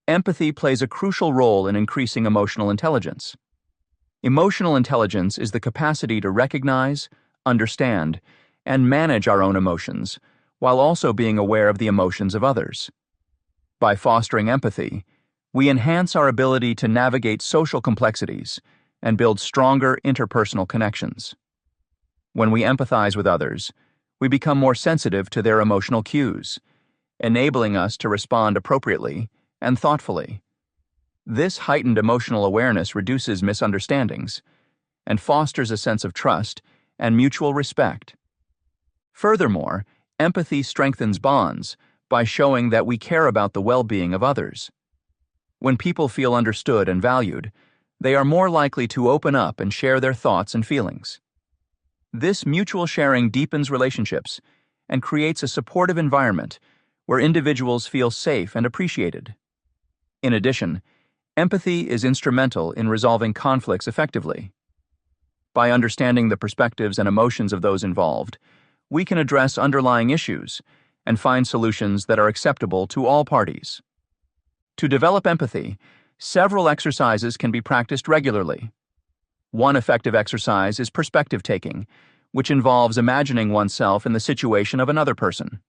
Empathy plays a crucial role in increasing emotional intelligence. Emotional intelligence is the capacity to recognize, understand, and manage our own emotions, while also being aware of the emotions of others. By fostering empathy, we enhance our ability to navigate social complexities and build stronger interpersonal connections. When we empathize with others, we become more sensitive to their emotional cues, enabling us to respond appropriately and thoughtfully. This heightened emotional awareness reduces misunderstandings and fosters a sense of trust and mutual respect. Furthermore, empathy strengthens bonds by showing that we care about the well-being of others. When people feel understood and valued, they are more likely to open up and share their thoughts and feelings. This mutual sharing deepens relationships and creates a supportive environment where individuals feel safe and appreciated. In addition, empathy is instrumental in resolving conflicts effectively. By understanding the perspectives and emotions of those involved, we can address underlying issues and find solutions that are acceptable to all parties. To develop empathy, several exercises can be practiced regularly. One effective exercise is perspective taking, which involves imagining oneself in the situation of another person.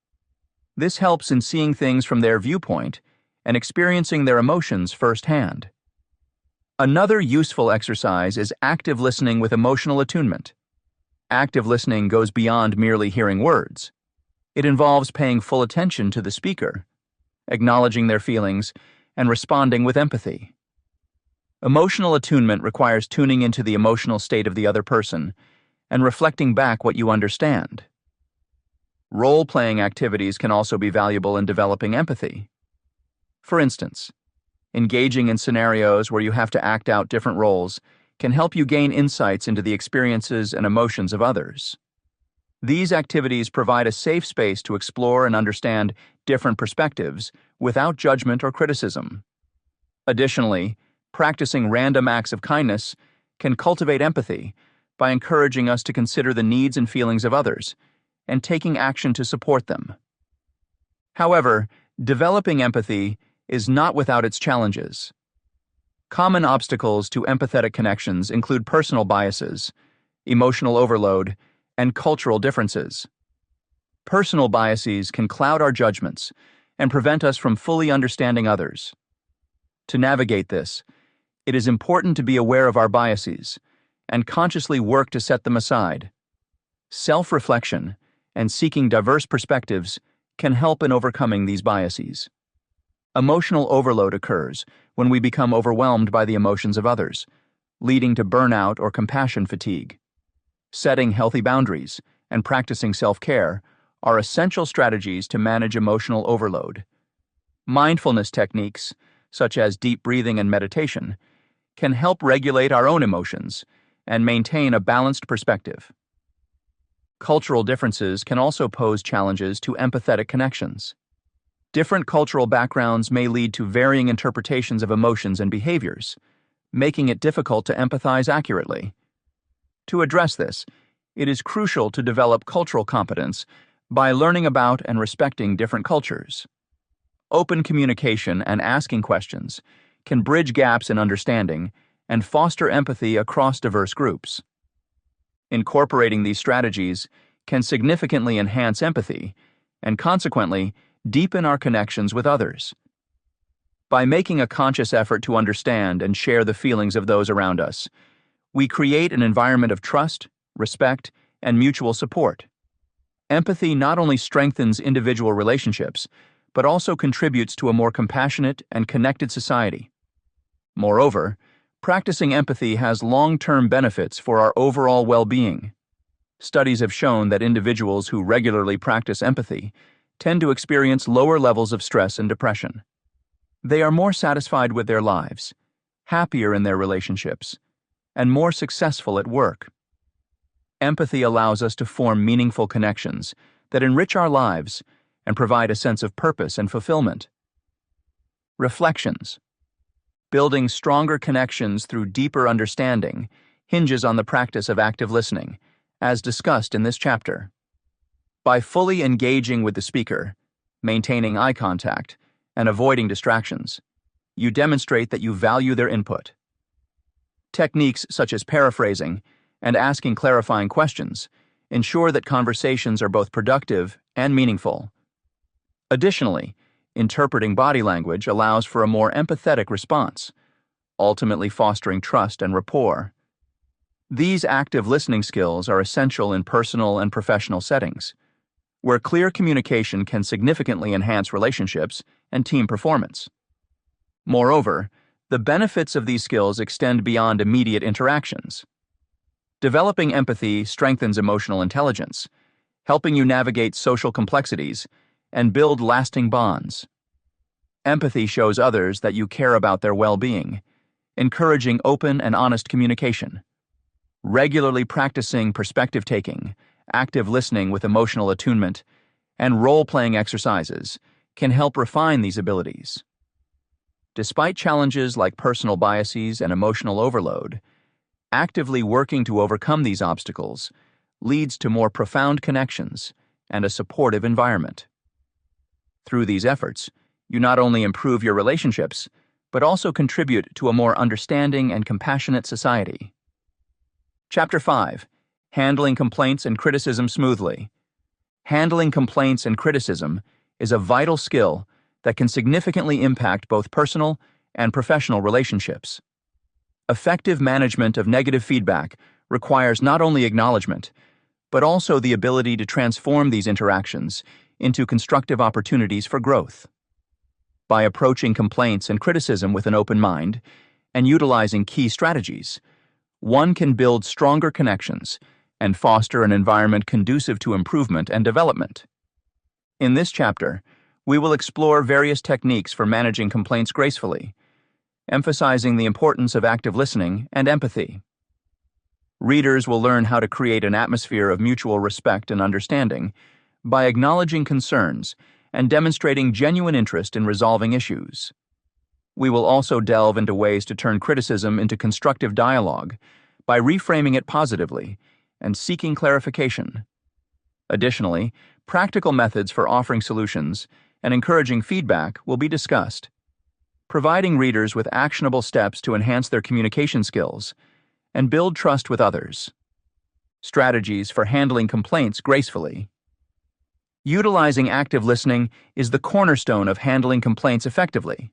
This helps in seeing things from their viewpoint and experiencing their emotions firsthand. Another useful exercise is active listening with emotional attunement. Active listening goes beyond merely hearing words. It involves paying full attention to the speaker, acknowledging their feelings, and responding with empathy. Emotional attunement requires tuning into the emotional state of the other person and reflecting back what you understand. Role-playing activities can also be valuable in developing empathy. For instance, engaging in scenarios where you have to act out different roles can help you gain insights into the experiences and emotions of others. These activities provide a safe space to explore and understand different perspectives without judgment or criticism. Additionally, practicing random acts of kindness can cultivate empathy by encouraging us to consider the needs and feelings of others and taking action to support them. However, developing empathy is not without its challenges. Common obstacles to empathetic connections include personal biases, emotional overload, and cultural differences. Personal biases can cloud our judgments and prevent us from fully understanding others. To navigate this, it is important to be aware of our biases and consciously work to set them aside. Self-reflection and seeking diverse perspectives can help in overcoming these biases. Emotional overload occurs when we become overwhelmed by the emotions of others, leading to burnout or compassion fatigue. Setting healthy boundaries and practicing self-care are essential strategies to manage emotional overload. Mindfulness techniques, such as deep breathing and meditation, can help regulate our own emotions and maintain a balanced perspective. Cultural differences can also pose challenges to empathetic connections. Different cultural backgrounds may lead to varying interpretations of emotions and behaviors, making it difficult to empathize accurately. To address this, it is crucial to develop cultural competence by learning about and respecting different cultures. Open communication and asking questions can bridge gaps in understanding and foster empathy across diverse groups. Incorporating these strategies can significantly enhance empathy and, consequently, deepen our connections with others. By making a conscious effort to understand and share the feelings of those around us, we create an environment of trust, respect, and mutual support. Empathy not only strengthens individual relationships, but also contributes to a more compassionate and connected society. Moreover, practicing empathy has long-term benefits for our overall well-being. Studies have shown that individuals who regularly practice empathy tend to experience lower levels of stress and depression. They are more satisfied with their lives, happier in their relationships, and more successful at work. Empathy allows us to form meaningful connections that enrich our lives and provide a sense of purpose and fulfillment. Reflections. Building stronger connections through deeper understanding hinges on the practice of active listening, as discussed in this chapter. By fully engaging with the speaker, maintaining eye contact, and avoiding distractions, you demonstrate that you value their input. Techniques such as paraphrasing and asking clarifying questions ensure that conversations are both productive and meaningful. Additionally, interpreting body language allows for a more empathetic response, ultimately fostering trust and rapport. These active listening skills are essential in personal and professional settings, where clear communication can significantly enhance relationships and team performance. Moreover, the benefits of these skills extend beyond immediate interactions. Developing empathy strengthens emotional intelligence, helping you navigate social complexities and build lasting bonds. Empathy shows others that you care about their well-being, encouraging open and honest communication. Regularly practicing perspective taking, active listening with emotional attunement, and role-playing exercises can help refine these abilities. Despite challenges like personal biases and emotional overload, actively working to overcome these obstacles leads to more profound connections and a supportive environment. Through these efforts, you not only improve your relationships, but also contribute to a more understanding and compassionate society. Chapter 5. Handling Complaints and Criticism Smoothly. Handling complaints and criticism is a vital skill that can significantly impact both personal and professional relationships. Effective management of negative feedback requires not only acknowledgement, but also the ability to transform these interactions into constructive opportunities for growth. By approaching complaints and criticism with an open mind and utilizing key strategies, one can build stronger connections and foster an environment conducive to improvement and development. In this chapter, we will explore various techniques for managing complaints gracefully, emphasizing the importance of active listening and empathy. Readers will learn how to create an atmosphere of mutual respect and understanding by acknowledging concerns and demonstrating genuine interest in resolving issues. We will also delve into ways to turn criticism into constructive dialogue by reframing it positively and seeking clarification. Additionally, practical methods for offering solutions and encouraging feedback will be discussed, providing readers with actionable steps to enhance their communication skills and build trust with others. Strategies for handling complaints gracefully. Utilizing active listening is the cornerstone of handling complaints effectively.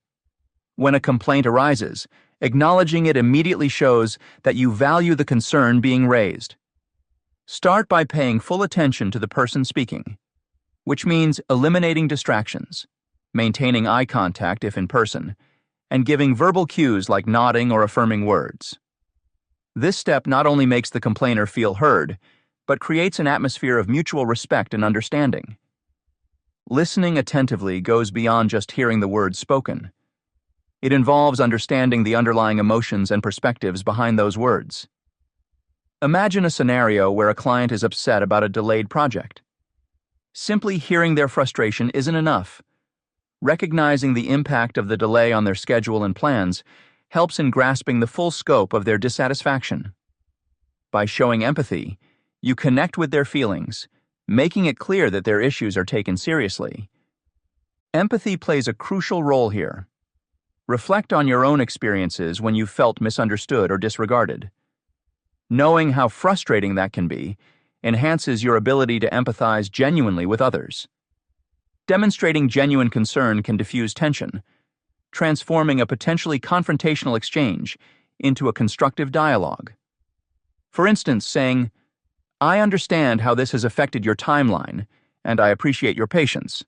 When a complaint arises, acknowledging it immediately shows that you value the concern being raised. Start by paying full attention to the person speaking, which means eliminating distractions, maintaining eye contact if in person, and giving verbal cues like nodding or affirming words. This step not only makes the complainer feel heard, but creates an atmosphere of mutual respect and understanding. Listening attentively goes beyond just hearing the words spoken. It involves understanding the underlying emotions and perspectives behind those words. Imagine a scenario where a client is upset about a delayed project. Simply hearing their frustration isn't enough. Recognizing the impact of the delay on their schedule and plans helps in grasping the full scope of their dissatisfaction. By showing empathy, you connect with their feelings, making it clear that their issues are taken seriously. Empathy plays a crucial role here. Reflect on your own experiences when you felt misunderstood or disregarded. Knowing how frustrating that can be enhances your ability to empathize genuinely with others. Demonstrating genuine concern can diffuse tension, transforming a potentially confrontational exchange into a constructive dialogue. For instance, saying, "I understand how this has affected your timeline, and I appreciate your patience,"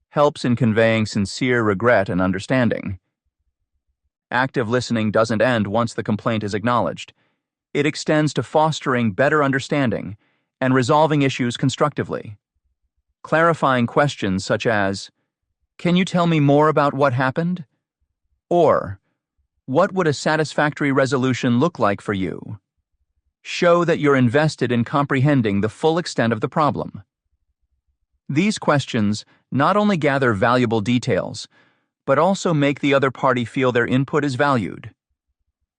helps in conveying sincere regret and understanding. Active listening doesn't end once the complaint is acknowledged. It extends to fostering better understanding and resolving issues constructively. Clarifying questions such as, "Can you tell me more about what happened?" Or, "What would a satisfactory resolution look like for you?" show that you're invested in comprehending the full extent of the problem. These questions not only gather valuable details, but also make the other party feel their input is valued.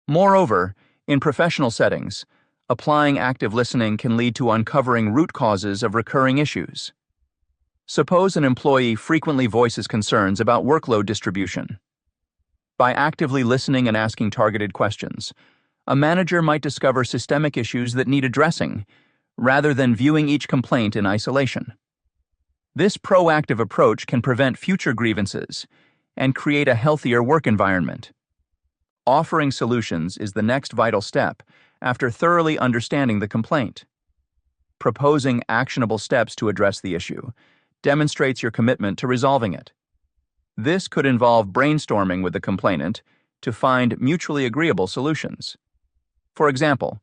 Moreover, in professional settings, applying active listening can lead to uncovering root causes of recurring issues. Suppose an employee frequently voices concerns about workload distribution. By actively listening and asking targeted questions, a manager might discover systemic issues that need addressing, rather than viewing each complaint in isolation. This proactive approach can prevent future grievances and create a healthier work environment. Offering solutions is the next vital step after thoroughly understanding the complaint. Proposing actionable steps to address the issue demonstrates your commitment to resolving it. This could involve brainstorming with the complainant to find mutually agreeable solutions. For example,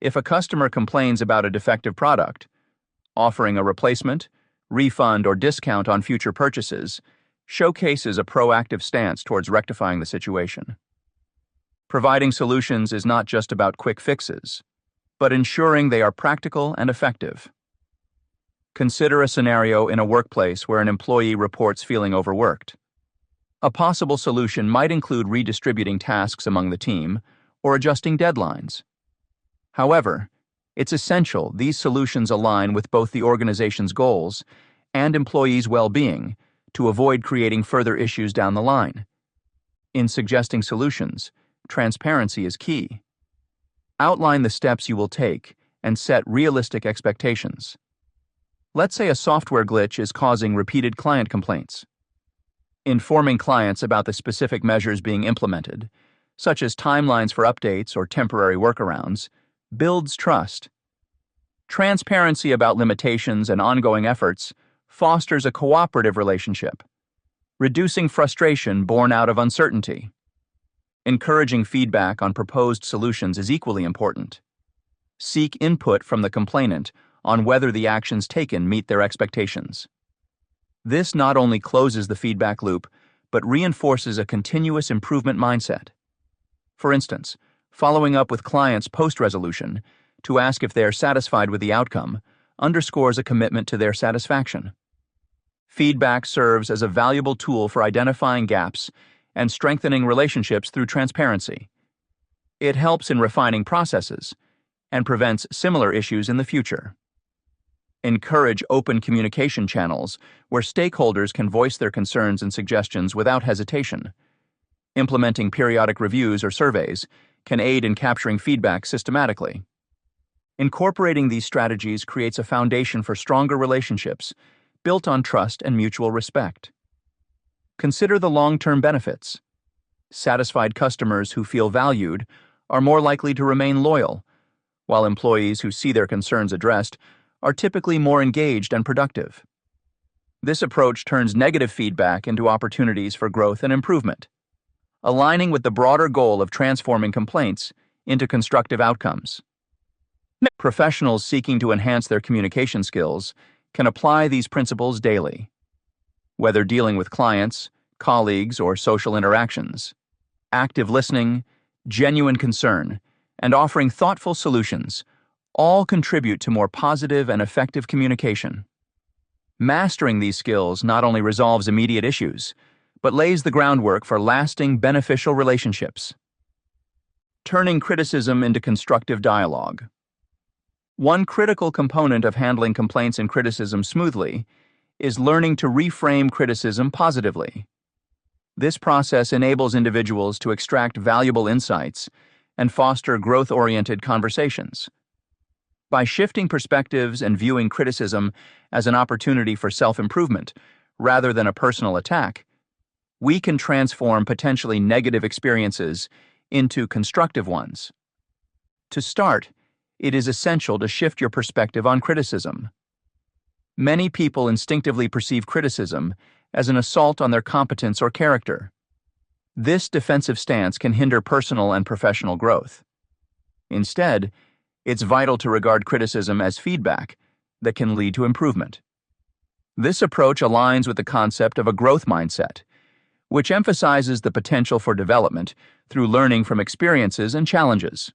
if a customer complains about a defective product, offering a replacement, refund, or discount on future purchases showcases a proactive stance towards rectifying the situation. Providing solutions is not just about quick fixes, but ensuring they are practical and effective. Consider a scenario in a workplace where an employee reports feeling overworked. A possible solution might include redistributing tasks among the team or adjusting deadlines. However, it's essential these solutions align with both the organization's goals and employees' well-being to avoid creating further issues down the line. In suggesting solutions, transparency is key. Outline the steps you will take and set realistic expectations. Let's say a software glitch is causing repeated client complaints. Informing clients about the specific measures being implemented, such as timelines for updates or temporary workarounds, builds trust. Transparency about limitations and ongoing efforts fosters a cooperative relationship, reducing frustration born out of uncertainty. Encouraging feedback on proposed solutions is equally important. Seek input from the complainant on whether the actions taken meet their expectations. This not only closes the feedback loop, but reinforces a continuous improvement mindset. For instance, following up with clients post-resolution to ask if they are satisfied with the outcome underscores a commitment to their satisfaction. Feedback serves as a valuable tool for identifying gaps and strengthening relationships through transparency. It helps in refining processes and prevents similar issues in the future. Encourage open communication channels where stakeholders can voice their concerns and suggestions without hesitation. Implementing periodic reviews or surveys can aid in capturing feedback systematically. Incorporating these strategies creates a foundation for stronger relationships built on trust and mutual respect. Consider the long-term benefits. Satisfied customers who feel valued are more likely to remain loyal, while employees who see their concerns addressed are typically more engaged and productive. This approach turns negative feedback into opportunities for growth and improvement, aligning with the broader goal of transforming complaints into constructive outcomes. Professionals seeking to enhance their communication skills can apply these principles daily. Whether dealing with clients, colleagues, or social interactions, active listening, genuine concern, and offering thoughtful solutions all contribute to more positive and effective communication. Mastering these skills not only resolves immediate issues, but lays the groundwork for lasting beneficial relationships. Turning criticism into constructive dialogue. One critical component of handling complaints and criticism smoothly is learning to reframe criticism positively. This process enables individuals to extract valuable insights and foster growth-oriented conversations. By shifting perspectives and viewing criticism as an opportunity for self-improvement rather than a personal attack, we can transform potentially negative experiences into constructive ones. To start, it is essential to shift your perspective on criticism. Many people instinctively perceive criticism as an assault on their competence or character. This defensive stance can hinder personal and professional growth. Instead, it's vital to regard criticism as feedback that can lead to improvement. This approach aligns with the concept of a growth mindset, which emphasizes the potential for development through learning from experiences and challenges.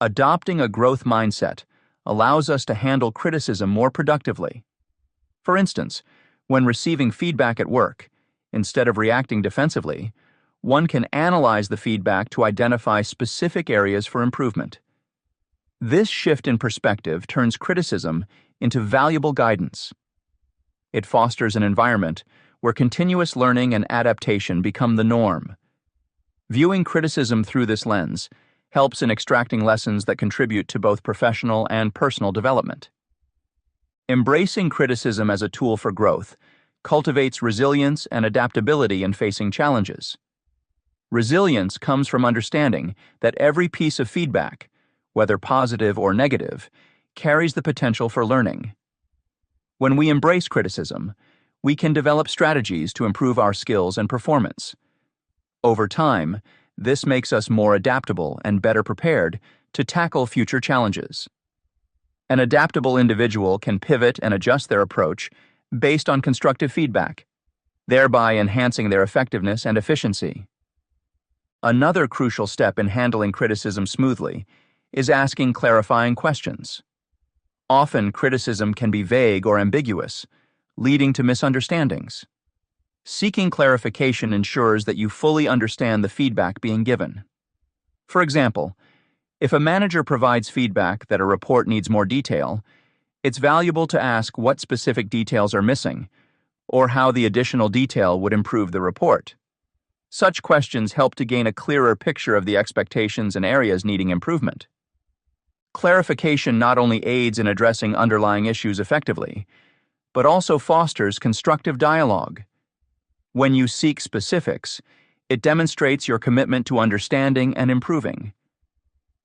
Adopting a growth mindset allows us to handle criticism more productively. For instance, when receiving feedback at work, instead of reacting defensively, one can analyze the feedback to identify specific areas for improvement. This shift in perspective turns criticism into valuable guidance. It fosters an environment where continuous learning and adaptation become the norm. Viewing criticism through this lens helps in extracting lessons that contribute to both professional and personal development. Embracing criticism as a tool for growth cultivates resilience and adaptability in facing challenges. Resilience comes from understanding that every piece of feedback, whether positive or negative, carries the potential for learning. When we embrace criticism, we can develop strategies to improve our skills and performance. Over time, this makes us more adaptable and better prepared to tackle future challenges. An adaptable individual can pivot and adjust their approach based on constructive feedback, thereby enhancing their effectiveness and efficiency. Another crucial step in handling criticism smoothly is asking clarifying questions. Often, criticism can be vague or ambiguous, leading to misunderstandings. Seeking clarification ensures that you fully understand the feedback being given. For example, if a manager provides feedback that a report needs more detail, it's valuable to ask what specific details are missing or how the additional detail would improve the report. Such questions help to gain a clearer picture of the expectations and areas needing improvement. Clarification not only aids in addressing underlying issues effectively, but also fosters constructive dialogue. When you seek specifics, it demonstrates your commitment to understanding and improving.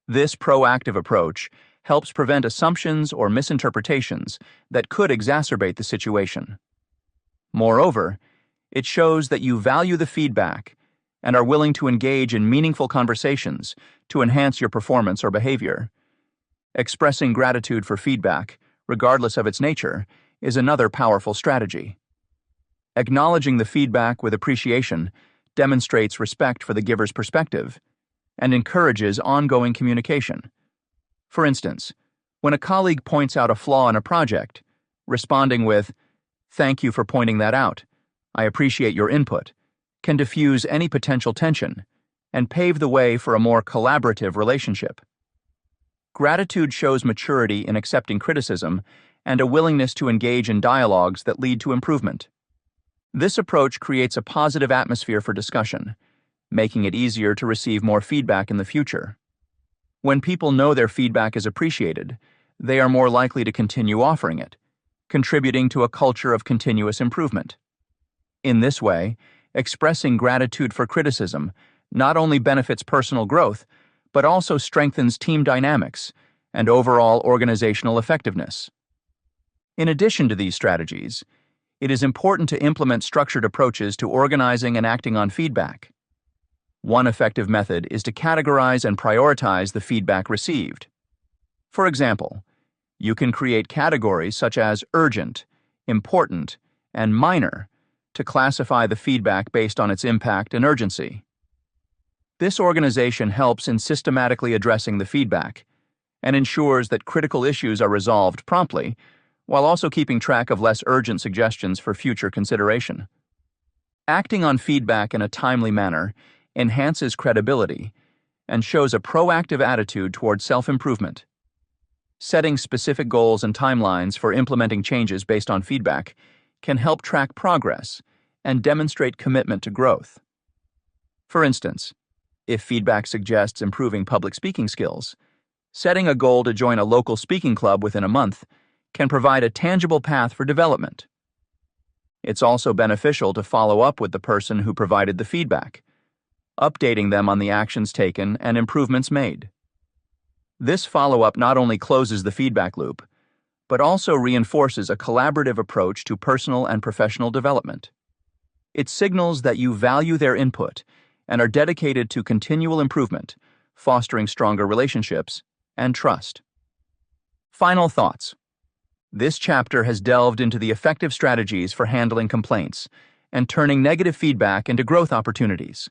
This proactive approach helps prevent assumptions or misinterpretations that could exacerbate the situation. Moreover, it shows that you value the feedback and are willing to engage in meaningful conversations to enhance your performance or behavior. Expressing gratitude for feedback, regardless of its nature, is another powerful strategy. Acknowledging the feedback with appreciation demonstrates respect for the giver's perspective and encourages ongoing communication. For instance, when a colleague points out a flaw in a project, responding with, "Thank you for pointing that out. I appreciate your input," can diffuse any potential tension and pave the way for a more collaborative relationship. Gratitude shows maturity in accepting criticism and a willingness to engage in dialogues that lead to improvement. This approach creates a positive atmosphere for discussion, making it easier to receive more feedback in the future. When people know their feedback is appreciated, they are more likely to continue offering it, contributing to a culture of continuous improvement. In this way, expressing gratitude for criticism not only benefits personal growth, but also strengthens team dynamics and overall organizational effectiveness. In addition to these strategies, it is important to implement structured approaches to organizing and acting on feedback. One effective method is to categorize and prioritize the feedback received. For example, you can create categories such as urgent, important, and minor to classify the feedback based on its impact and urgency. This organization helps in systematically addressing the feedback and ensures that critical issues are resolved promptly, while also keeping track of less urgent suggestions for future consideration. Acting on feedback in a timely manner enhances credibility and shows a proactive attitude toward self-improvement. Setting specific goals and timelines for implementing changes based on feedback can help track progress and demonstrate commitment to growth. For instance, if feedback suggests improving public speaking skills, setting a goal to join a local speaking club within a month can provide a tangible path for development. It's also beneficial to follow up with the person who provided the feedback, updating them on the actions taken and improvements made. This follow-up not only closes the feedback loop, but also reinforces a collaborative approach to personal and professional development. It signals that you value their input and are dedicated to continual improvement, fostering stronger relationships and trust. Final thoughts. This chapter has delved into the effective strategies for handling complaints and turning negative feedback into growth opportunities.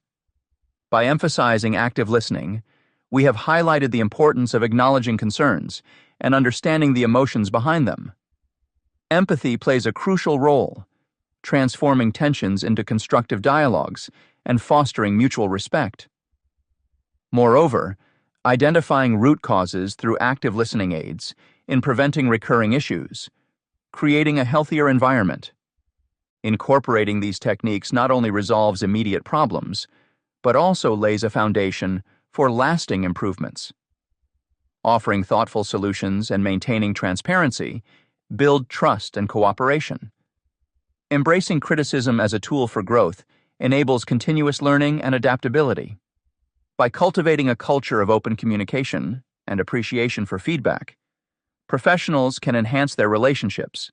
By emphasizing active listening, we have highlighted the importance of acknowledging concerns and understanding the emotions behind them. Empathy plays a crucial role, transforming tensions into constructive dialogues and fostering mutual respect. Moreover, identifying root causes through active listening aids in preventing recurring issues, creating a healthier environment. Incorporating these techniques not only resolves immediate problems, but also lays a foundation for lasting improvements. Offering thoughtful solutions and maintaining transparency build trust and cooperation. Embracing criticism as a tool for growth enables continuous learning and adaptability. By cultivating a culture of open communication and appreciation for feedback, professionals can enhance their relationships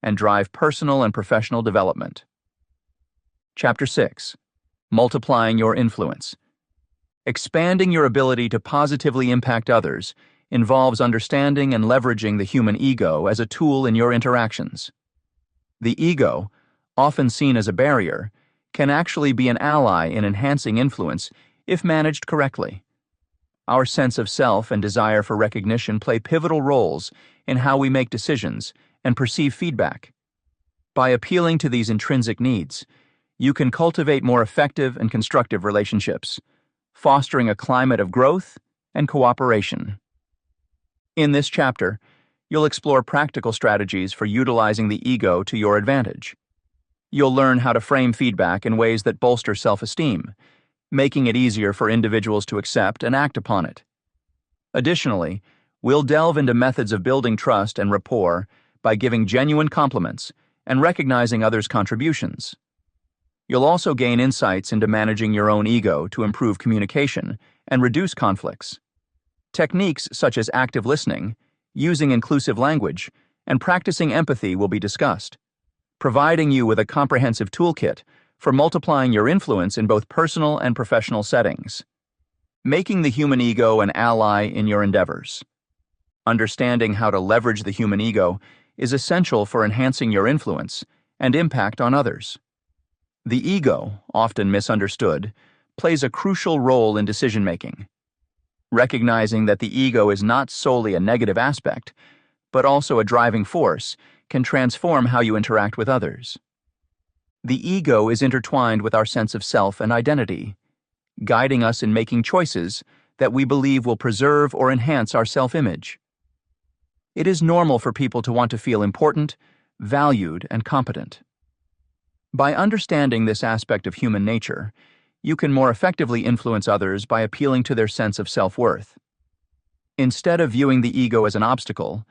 and drive personal and professional development. Chapter 6. Multiplying your influence. Expanding your ability to positively impact others involves understanding and leveraging the human ego as a tool in your interactions. The ego, often seen as a barrier, can actually be an ally in enhancing influence if managed correctly. Our sense of self and desire for recognition play pivotal roles in how we make decisions and perceive feedback. By appealing to these intrinsic needs, you can cultivate more effective and constructive relationships, fostering a climate of growth and cooperation. In this chapter, you'll explore practical strategies for utilizing the ego to your advantage. You'll learn how to frame feedback in ways that bolster self-esteem, making it easier for individuals to accept and act upon it. Additionally, we'll delve into methods of building trust and rapport by giving genuine compliments and recognizing others' contributions. You'll also gain insights into managing your own ego to improve communication and reduce conflicts. Techniques such as active listening, using inclusive language, and practicing empathy will be discussed, providing you with a comprehensive toolkit for multiplying your influence in both personal and professional settings. Making the human ego an ally in your endeavors. Understanding how to leverage the human ego is essential for enhancing your influence and impact on others. The ego, often misunderstood, plays a crucial role in decision-making. Recognizing that the ego is not solely a negative aspect, but also a driving force, can transform how you interact with others. The ego is intertwined with our sense of self and identity, guiding us in making choices that we believe will preserve or enhance our self-image. It is normal for people to want to feel important, valued, and competent. By understanding this aspect of human nature, you can more effectively influence others by appealing to their sense of self-worth. Instead of viewing the ego as an obstacle,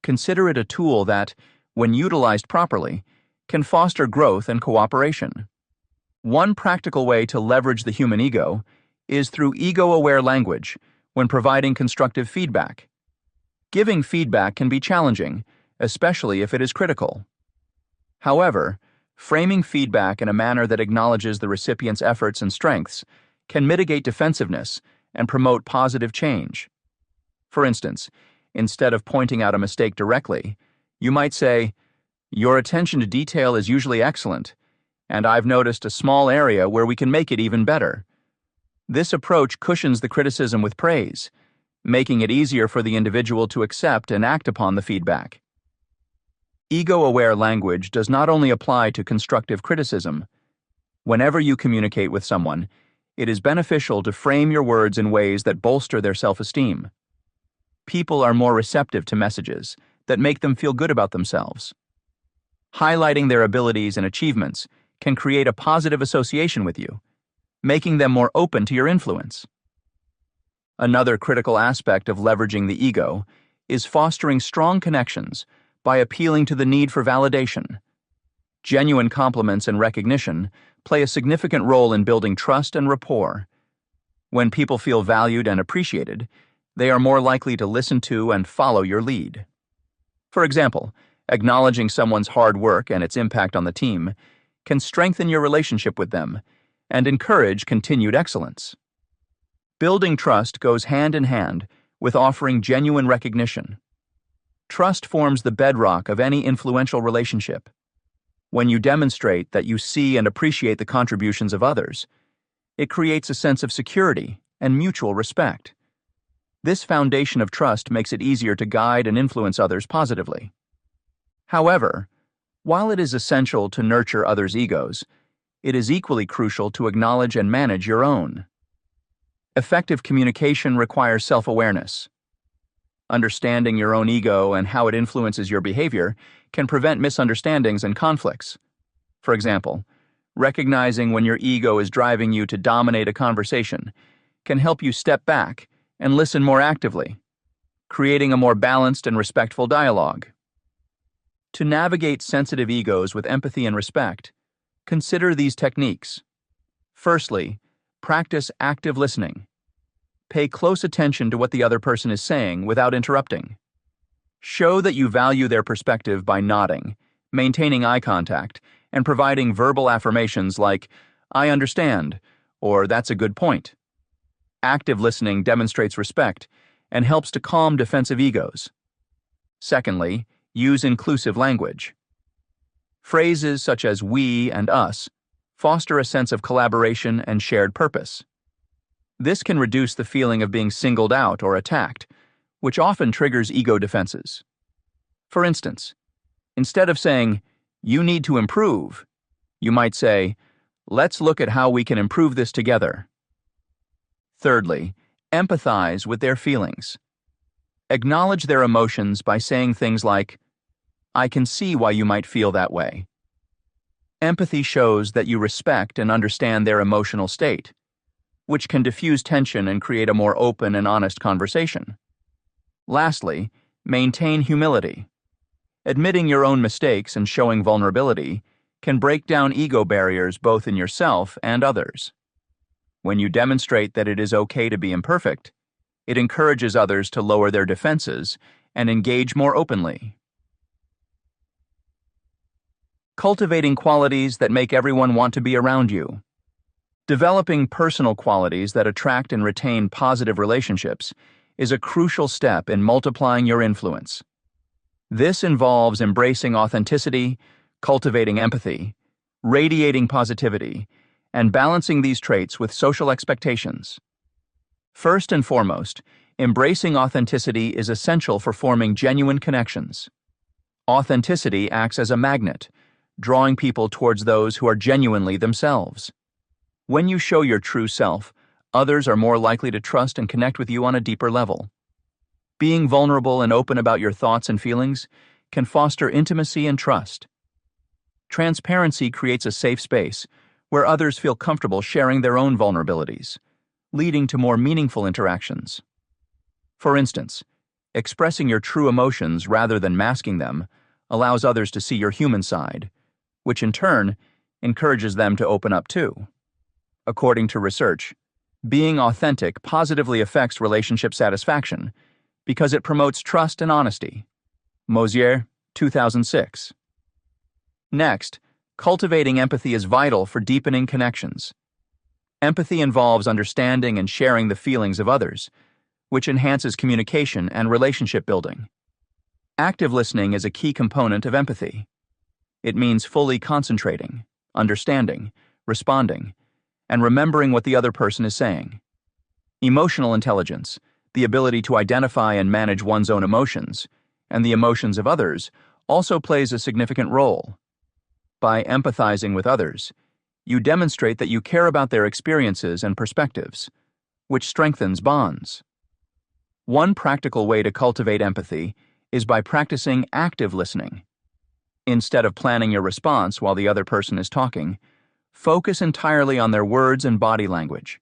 consider it a tool that, when utilized properly, can foster growth and cooperation. One practical way to leverage the human ego is through ego-aware language when providing constructive feedback. Giving feedback can be challenging, especially if it is critical. However, framing feedback in a manner that acknowledges the recipient's efforts and strengths can mitigate defensiveness and promote positive change. For instance, instead of pointing out a mistake directly, you might say, "Your attention to detail is usually excellent, and I've noticed a small area where we can make it even better." This approach cushions the criticism with praise, making it easier for the individual to accept and act upon the feedback. Ego-aware language does not only apply to constructive criticism. Whenever you communicate with someone, it is beneficial to frame your words in ways that bolster their self-esteem. People are more receptive to messages that make them feel good about themselves. Highlighting their abilities and achievements can create a positive association with you, making them more open to your influence. Another critical aspect of leveraging the ego is fostering strong connections by appealing to the need for validation. Genuine compliments and recognition play a significant role in building trust and rapport. When people feel valued and appreciated, they are more likely to listen to and follow your lead. For example, acknowledging someone's hard work and its impact on the team can strengthen your relationship with them and encourage continued excellence. Building trust goes hand in hand with offering genuine recognition. Trust forms the bedrock of any influential relationship. When you demonstrate that you see and appreciate the contributions of others, it creates a sense of security and mutual respect. This foundation of trust makes it easier to guide and influence others positively. However, while it is essential to nurture others' egos, it is equally crucial to acknowledge and manage your own. Effective communication requires self-awareness. Understanding your own ego and how it influences your behavior can prevent misunderstandings and conflicts. For example, recognizing when your ego is driving you to dominate a conversation can help you step back and listen more actively, creating a more balanced and respectful dialogue. To navigate sensitive egos with empathy and respect, consider these techniques. Firstly, practice active listening. Pay close attention to what the other person is saying without interrupting. Show that you value their perspective by nodding, maintaining eye contact, and providing verbal affirmations like, "I understand," or "That's a good point." Active listening demonstrates respect and helps to calm defensive egos. Secondly, use inclusive language. Phrases such as "we" and "us" foster a sense of collaboration and shared purpose. This can reduce the feeling of being singled out or attacked, which often triggers ego defenses. For instance, instead of saying, "You need to improve," you might say, "Let's look at how we can improve this together." Thirdly, empathize with their feelings. Acknowledge their emotions by saying things like, "I can see why you might feel that way." Empathy shows that you respect and understand their emotional state, which can diffuse tension and create a more open and honest conversation. Lastly, maintain humility. Admitting your own mistakes and showing vulnerability can break down ego barriers both in yourself and others. When you demonstrate that it is okay to be imperfect, it encourages others to lower their defenses and engage more openly. Cultivating qualities that make everyone want to be around you. Developing personal qualities that attract and retain positive relationships is a crucial step in multiplying your influence. This involves embracing authenticity, cultivating empathy, radiating positivity, and balancing these traits with social expectations. First and foremost, embracing authenticity is essential for forming genuine connections. Authenticity acts as a magnet, drawing people towards those who are genuinely themselves. When you show your true self, others are more likely to trust and connect with you on a deeper level. Being vulnerable and open about your thoughts and feelings can foster intimacy and trust. Transparency creates a safe space where others feel comfortable sharing their own vulnerabilities, leading to more meaningful interactions. For instance, expressing your true emotions rather than masking them allows others to see your human side, which in turn encourages them to open up too. According to research, being authentic positively affects relationship satisfaction because it promotes trust and honesty. Mosier, 2006. Next, cultivating empathy is vital for deepening connections. Empathy involves understanding and sharing the feelings of others, which enhances communication and relationship building. Active listening is a key component of empathy. It means fully concentrating, understanding, responding, and remembering what the other person is saying. Emotional intelligence, the ability to identify and manage one's own emotions, and the emotions of others, also plays a significant role. By empathizing with others, you demonstrate that you care about their experiences and perspectives, which strengthens bonds. One practical way to cultivate empathy is by practicing active listening. Instead of planning your response while the other person is talking, focus entirely on their words and body language.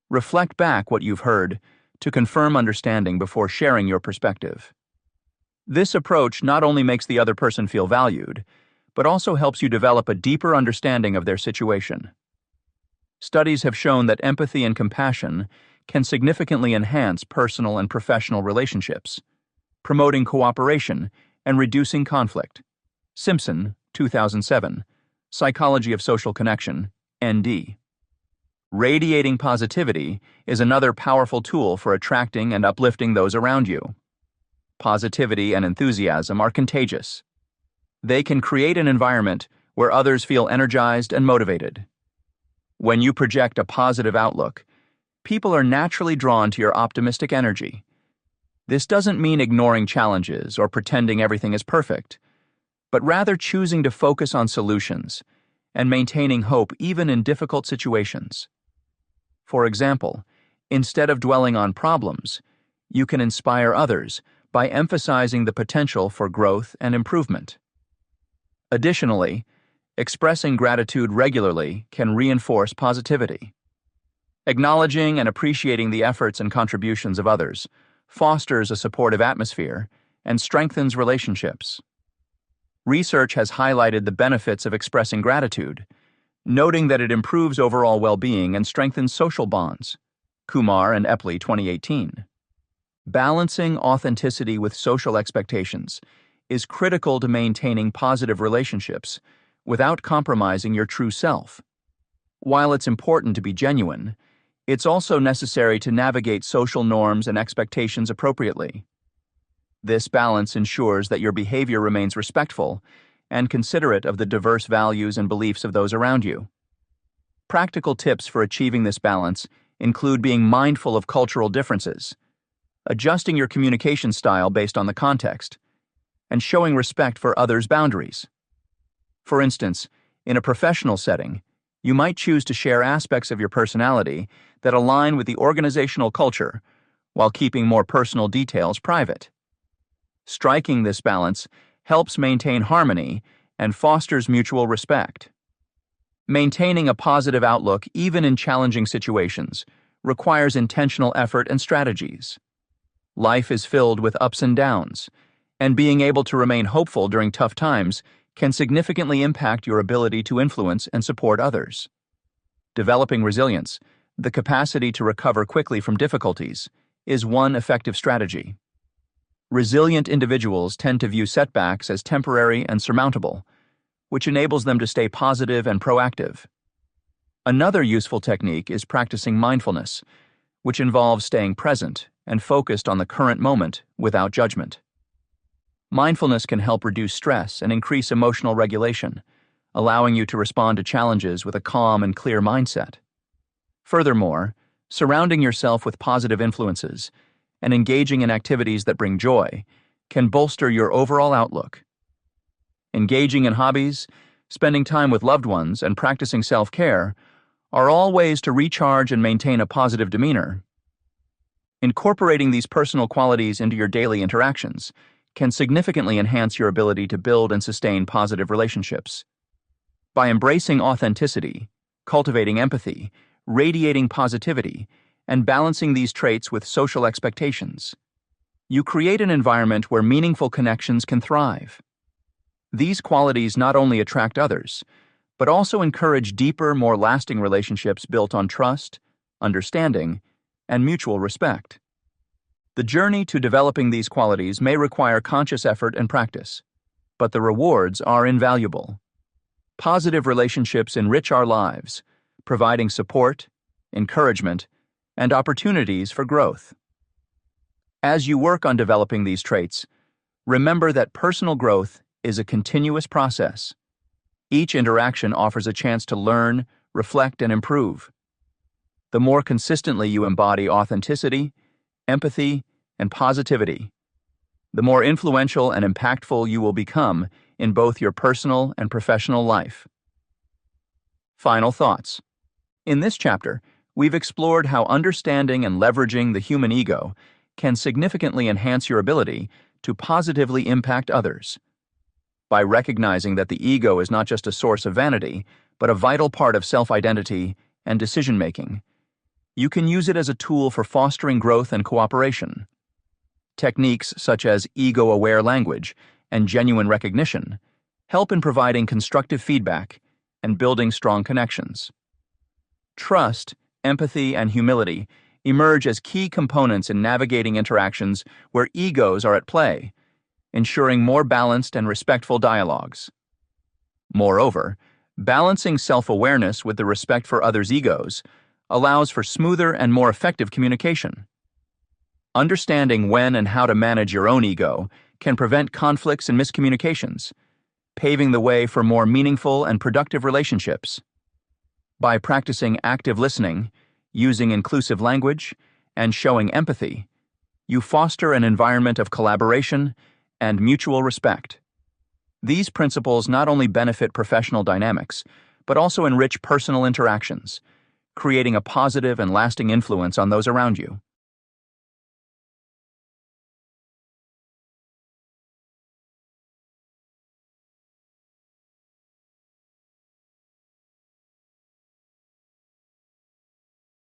Reflect back what you've heard to confirm understanding before sharing your perspective. This approach not only makes the other person feel valued, but also helps you develop a deeper understanding of their situation. Studies have shown that empathy and compassion can significantly enhance personal and professional relationships, promoting cooperation and reducing conflict. Simpson, 2007, Psychology of Social Connection, ND. Radiating positivity is another powerful tool for attracting and uplifting those around you. Positivity and enthusiasm are contagious. They can create an environment where others feel energized and motivated. When you project a positive outlook, people are naturally drawn to your optimistic energy. This doesn't mean ignoring challenges or pretending everything is perfect, but rather choosing to focus on solutions and maintaining hope even in difficult situations. For example, instead of dwelling on problems, you can inspire others by emphasizing the potential for growth and improvement. Additionally, expressing gratitude regularly can reinforce positivity. Acknowledging and appreciating the efforts and contributions of others fosters a supportive atmosphere and strengthens relationships. Research has highlighted the benefits of expressing gratitude, noting that it improves overall well-being and strengthens social bonds. Kumar and Epley, 2018. Balancing authenticity with social expectations is critical to maintaining positive relationships without compromising your true self. While it's important to be genuine, it's also necessary to navigate social norms and expectations appropriately. This balance ensures that your behavior remains respectful and considerate of the diverse values and beliefs of those around you. Practical tips for achieving this balance include being mindful of cultural differences, adjusting your communication style based on the context, and showing respect for others' boundaries. For instance, in a professional setting, you might choose to share aspects of your personality that align with the organizational culture while keeping more personal details private. Striking this balance helps maintain harmony and fosters mutual respect. Maintaining a positive outlook even in challenging situations requires intentional effort and strategies. Life is filled with ups and downs, and being able to remain hopeful during tough times can significantly impact your ability to influence and support others. Developing resilience, the capacity to recover quickly from difficulties, is one effective strategy. Resilient individuals tend to view setbacks as temporary and surmountable, which enables them to stay positive and proactive. Another useful technique is practicing mindfulness, which involves staying present and focused on the current moment without judgment. Mindfulness can help reduce stress and increase emotional regulation, allowing you to respond to challenges with a calm and clear mindset. Furthermore, surrounding yourself with positive influences and engaging in activities that bring joy can bolster your overall outlook. Engaging in hobbies, spending time with loved ones, and practicing self-care are all ways to recharge and maintain a positive demeanor. Incorporating these personal qualities into your daily interactions can significantly enhance your ability to build and sustain positive relationships. By embracing authenticity, cultivating empathy, radiating positivity, and balancing these traits with social expectations, you create an environment where meaningful connections can thrive. These qualities not only attract others, but also encourage deeper, more lasting relationships built on trust, understanding, and mutual respect. The journey to developing these qualities may require conscious effort and practice, but the rewards are invaluable. Positive relationships enrich our lives, providing support, encouragement, and opportunities for growth. As you work on developing these traits, remember that personal growth is a continuous process. Each interaction offers a chance to learn, reflect, and improve. The more consistently you embody authenticity, empathy, and positivity, the more influential and impactful you will become in both your personal and professional life. Final thoughts. In this chapter, we've explored how understanding and leveraging the human ego can significantly enhance your ability to positively impact others. By recognizing that the ego is not just a source of vanity, but a vital part of self-identity and decision-making, you can use it as a tool for fostering growth and cooperation. Techniques such as ego-aware language and genuine recognition help in providing constructive feedback and building strong connections. Trust, empathy, and humility emerge as key components in navigating interactions where egos are at play, ensuring more balanced and respectful dialogues. Moreover, balancing self-awareness with the respect for others' egos allows for smoother and more effective communication. Understanding when and how to manage your own ego can prevent conflicts and miscommunications, paving the way for more meaningful and productive relationships. By practicing active listening, using inclusive language, and showing empathy, you foster an environment of collaboration and mutual respect. These principles not only benefit professional dynamics, but also enrich personal interactions, creating a positive and lasting influence on those around you.